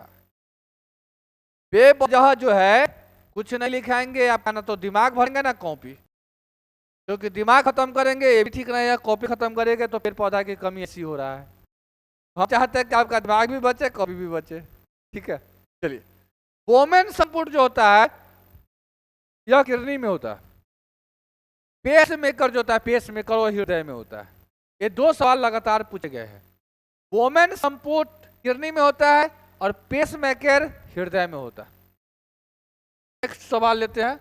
बेवजह जो है कुछ नहीं लिखाएंगे, आपका ना तो दिमाग भरेंगे ना कॉपी, क्योंकि दिमाग खत्म करेंगे ये भी ठीक नहीं है, कॉपी खत्म करेंगे तो पेड़ पौधा की कमी ऐसी हो रहा है। हम चाहते हैं कि आपका दिमाग भी बचे, कॉपी भी बचे। ठीक है, चलिए। बोमेन संपुट जो होता है यह किडनी में होता है। पेस मेकर जो होता है, पेस मेकर वो हृदय में होता है। ये दो सवाल लगातार पूछे गए हैं। बोमेन संपुट किडनी में होता है और पेस मेकर हृदय में होता है। नेक्स्ट सवाल लेते हैं।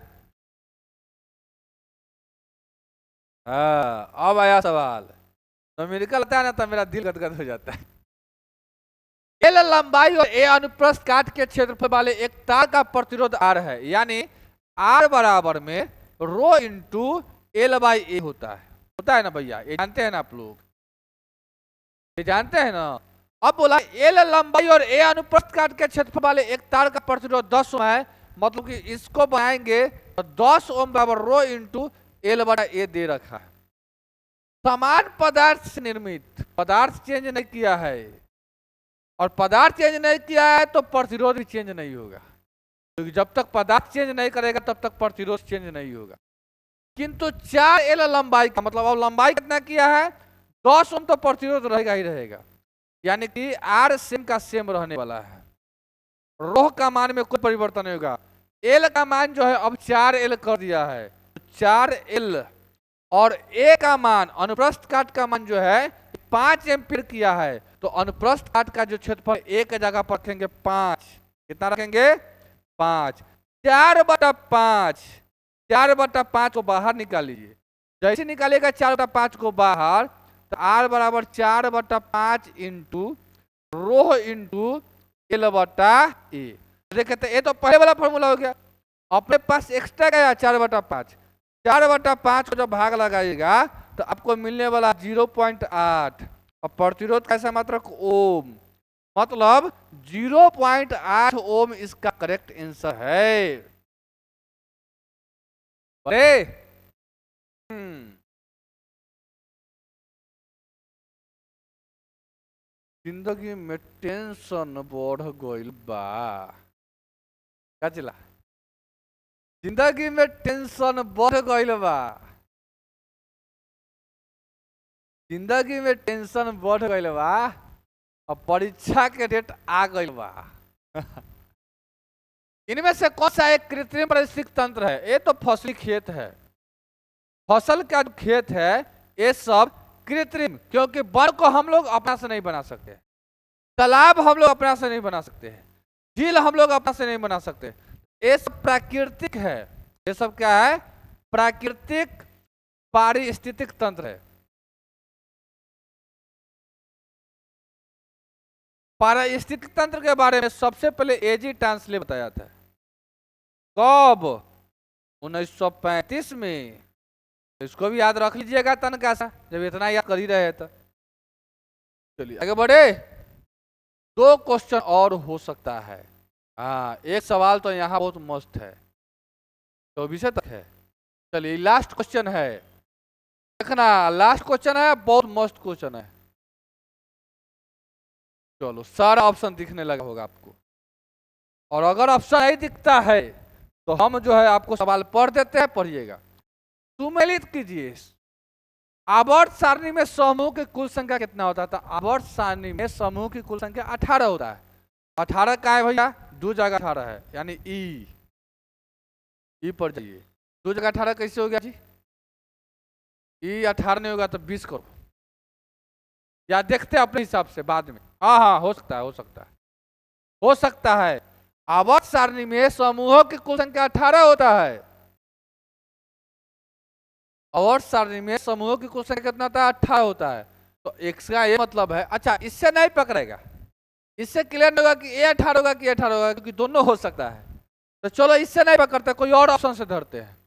अब आया सवाल, तो मेडिकल आता है ना तो मेरा दिल गदगद हो जाता है। एल लंबाई और ए अनुप्रस्थ काट के क्षेत्रफल वाले एक तार का प्रतिरोध आर है, यानी आर बराबर में रो इंटू एल बाई ए होता है ना भैया, ये जानते हैं ना आप लोग, ये जानते हैं ना। अब बोला एल लंबाई और ए अनुप्रस्थ काट के क्षेत्रफल वाले एक तार का प्रतिरोध 10 ओम है, मतलब कि इसको बनाएंगे तो 10 ओम बराबर रो इंटू एल बटा ए दे रखा है। समान पदार्थ से निर्मित, पदार्थ चेंज नहीं किया है, और पदार्थ चेंज नहीं किया है तो प्रतिरोध भी चेंज नहीं होगा, क्योंकि जब तक पदार्थ चेंज नहीं करेगा तब तक प्रतिरोध चेंज नहीं होगा। किंतु 4 एल लंबाई का मतलब, अब लंबाई कितना किया है? 10 ओम, तो प्रतिरोध रहेगा ही रहेगा, यानी कि आर सेम का सेम रहने वाला है। रोह का मान में कोई परिवर्तन नहीं होगा। एल का मान जो है अब 4 एल कर दिया है, 4 एल, और ए का मान अनुप्रस्थ काट का मान जो है 5 एम्पीयर किया है, तो अनुप्रस्थ काट का जो क्षेत्रफल ए के जगह पर रखेंगे 5। कितना रखेंगे? 5। 4/5, 4/5 को बाहर निकाल लीजिए। जैसे निकालेगा 4/5 को बाहर, तो आर बराबर 4/5 इंटू रो इंटू एल बटा ए। देखे तो ये तो पहले वाला फॉर्मूला हो गया, अपने पास एक्स्ट्रा गया 4/5। 4/5 को जब भाग लगाइएगा तो आपको मिलने वाला 0.8, और प्रतिरोध कैसा मात्रक? ओम, मतलब 0.8 ओम इसका करेक्ट आंसर है। अरे जिंदगी में टेंशन बढ़ गइल बा, का चिल्ला? जिंदगी में टेंशन बढ़ गइल बा, जिंदगी में टेंशन बढ़ गइल बा, अब परीक्षा के डेट आ गइल बा। इनमें से कौन सा एक कृत्रिम पारिस्थितिक तंत्र है? ये तो फसली खेत है, फसल का जो खेत है ये सब कृत्रिम, क्योंकि वन को हम लोग अपना से नहीं बना सकते, तालाब हम लोग अपना से नहीं बना सकते हैं, झील हम लोग अपना से नहीं बना सकते, ये सब प्राकृतिक है। ये सब क्या है? प्राकृतिक पारिस्थितिक तंत्र है। पारिस्थितिक तंत्र के बारे में सबसे पहले एजी टांसले बताया था। कब? 1935 में। इसको भी याद रख लीजिएगा तनका सा, जब इतना याद कर ही रहे तो। चलिए आगे बढ़े, 2 क्वेश्चन और हो सकता है। हाँ, एक सवाल तो यहाँ बहुत मस्त है। 24 तक है। चलिए लास्ट क्वेश्चन है, देखना लास्ट क्वेश्चन है, बहुत मस्त क्वेश्चन है। चलो सारा ऑप्शन दिखने लगा होगा आपको, और अगर ऑप्शन नहीं दिखता है तो हम जो है आपको सवाल पढ़ देते हैं, पढ़िएगा। सुमेलित कीजिए, आवर्त सारणी में समूह की कुल संख्या कितना होता है? तो आवर्त सारणी में समूह की कुल संख्या 18 होता है। 18 का है भैया, 2 जगह 18 है, यानी ई पर जाइए। 2 जगह 18 कैसे हो गया जी? ई 18 नहीं होगा तो 20 करो, या देखते हैं अपने हिसाब से बाद में। हाँ हाँ हो सकता है, हो सकता है, हो सकता है। आवर्त सारणी में समूहों की कुल संख्या 18 होता है। आवर्त सारणी में समूहों की कुल संख्या कितना होता है? 18 होता है। तो x का ये मतलब है, अच्छा इससे नहीं पकड़ेगा, इससे क्लियर नहीं होगा कि ए 18 होगा कि 18 होगा, क्योंकि दोनों हो सकता है। तो चलो इससे नहीं पकड़ते, कोई और ऑप्शन से धरते हैं।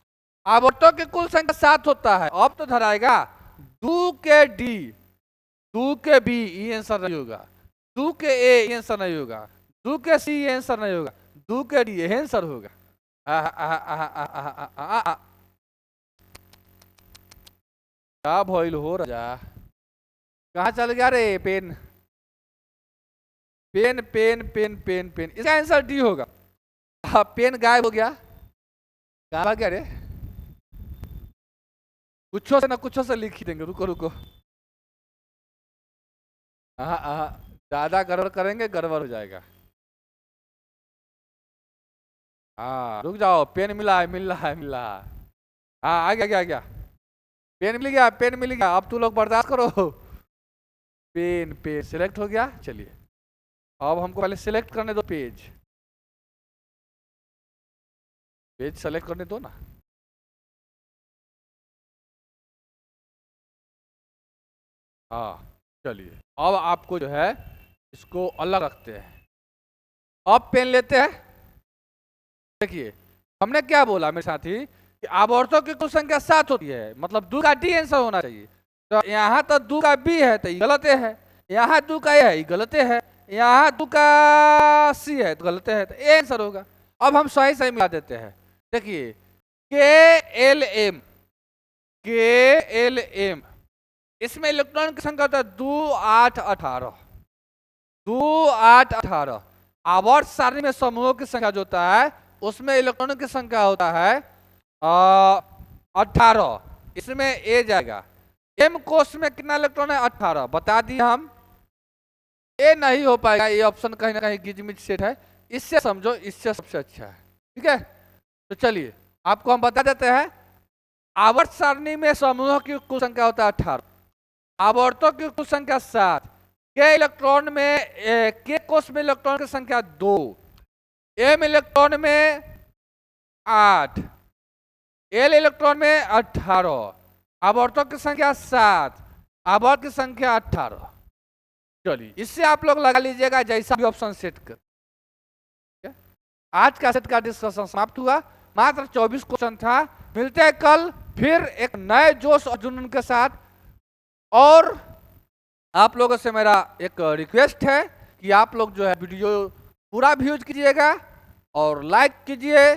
आवर्तों की कुल संख्या 7 होता है, अब तो धराएगा 2 के डी, 2 के बी, ये आंसर नहीं होगा। 2 के ए, ये आंसर नहीं होगा। 2 के सी, ये आंसर नहीं होगा। 2 के डी, ये आंसर होगा। क्या भइल हो राजा? कहाँ चल गया रे pen? Pen pen pen pen pen, इसका आंसर डी होगा। पेन गायब हो गया, कहाँ भाग गया रे? कुछो से ना कुछो से लिख ही देंगे, रुको रुको। ज्यादा गड़बड़ करेंगे गड़बड़ हो जाएगा। हाँ रुक जाओ, पेन मिला है, मिल रहा है, मिल रहा है। हाँ आ गया, गया गया, पेन मिल गया, पेन मिल गया। अब तू लोग बर्दाश्त करो। पेन पेन सिलेक्ट हो गया। चलिए अब हमको पहले सिलेक्ट करने दो पेज, पेज सेलेक्ट करने दो ना। हाँ चलिए अब आपको जो है इसको अलग रखते हैं। अब पेन लेते हैं। देखिए हमने क्या बोला मेरे साथी कि आवर्तों की कुल संख्या 7 होती है, मतलब 2 का डी आंसर होना चाहिए। तो यहाँ तो 2 का बी है तो ये गलत है, यहाँ 2 का ए है, ये गलत है, यहाँ 2 का सी है तो गलत है, तो ए आंसर होगा। अब हम सही सही मिला देते हैं। देखिए के एल एम, के एल एम, इसमें इलेक्ट्रॉन की संख्या होता है 2 8 18, 2 8 18। आवर्त सारणी में समूहों की संख्या जो होता है उसमें इलेक्ट्रॉनों की संख्या होता है 18, इसमें ए जाएगा। एम कोष में कितना इलेक्ट्रॉन है? 18, बता दिए हम। ए नहीं हो पाएगा, ये ऑप्शन कहीं ना कहीं गिजमिज सेट है, इससे समझो, इससे सबसे अच्छा है। ठीक है, तो चलिए आपको हम बता देते हैं। आवर्त सारणी में समूहों की कुल संख्या होता है 18, आवर्तों की कुल संख्या 7, के इलेक्ट्रॉन में के कोष में इलेक्ट्रॉन की संख्या 2, एम इलेक्ट्रॉन में 8, एल इलेक्ट्रॉन में 18, आवर्तों की संख्या 7, आवर्त की संख्या 18। चलिए इससे आप लोग लगा लीजिएगा जैसा भी ऑप्शन सेट कर। आज का सेट का डिस्कशन समाप्त हुआ, मात्र 24 क्वेश्चन था। मिलते हैं कल फिर एक नए जोश और जुनून के साथ। और आप लोगों से मेरा एक रिक्वेस्ट है कि आप लोग जो है वीडियो पूरा व्यूज कीजिएगा और लाइक कीजिए,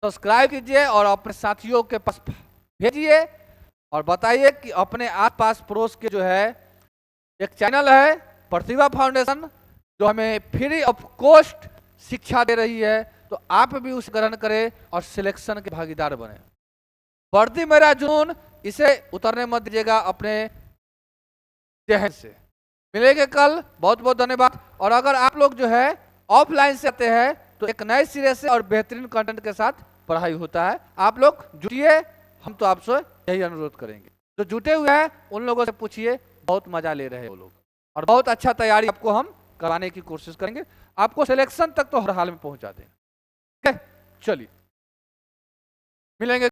सब्सक्राइब कीजिए और अपने साथियों के पास भेजिए और बताइए कि अपने आसपास पड़ोस के जो है एक चैनल है प्रतिभा फाउंडेशन जो हमें फ्री ऑफ कॉस्ट शिक्षा दे रही है, तो आप भी उसे ग्रहण करें और सिलेक्शन के भागीदार बने। बढ़ती मेरा जुनून, इसे उतरने मत दीजिएगा अपने जहन से। मिलेंगे कल, बहुत बहुत धन्यवाद। और अगर आप लोग जो है ऑफलाइन से आते हैं तो एक नए सिरे से और बेहतरीन कंटेंट के साथ पढ़ाई होता है, आप लोग जुटिए, हम तो आपसे यही अनुरोध करेंगे। जो जुटे हुए हैं उन लोगों से पूछिए, बहुत मजा ले रहे हैं वो लोग, और बहुत अच्छा तैयारी आपको हम कराने की कोशिश करेंगे, आपको सिलेक्शन तक तो हर हाल में पहुंचा देंगे। ठीक है, चलिए मिलेंगे।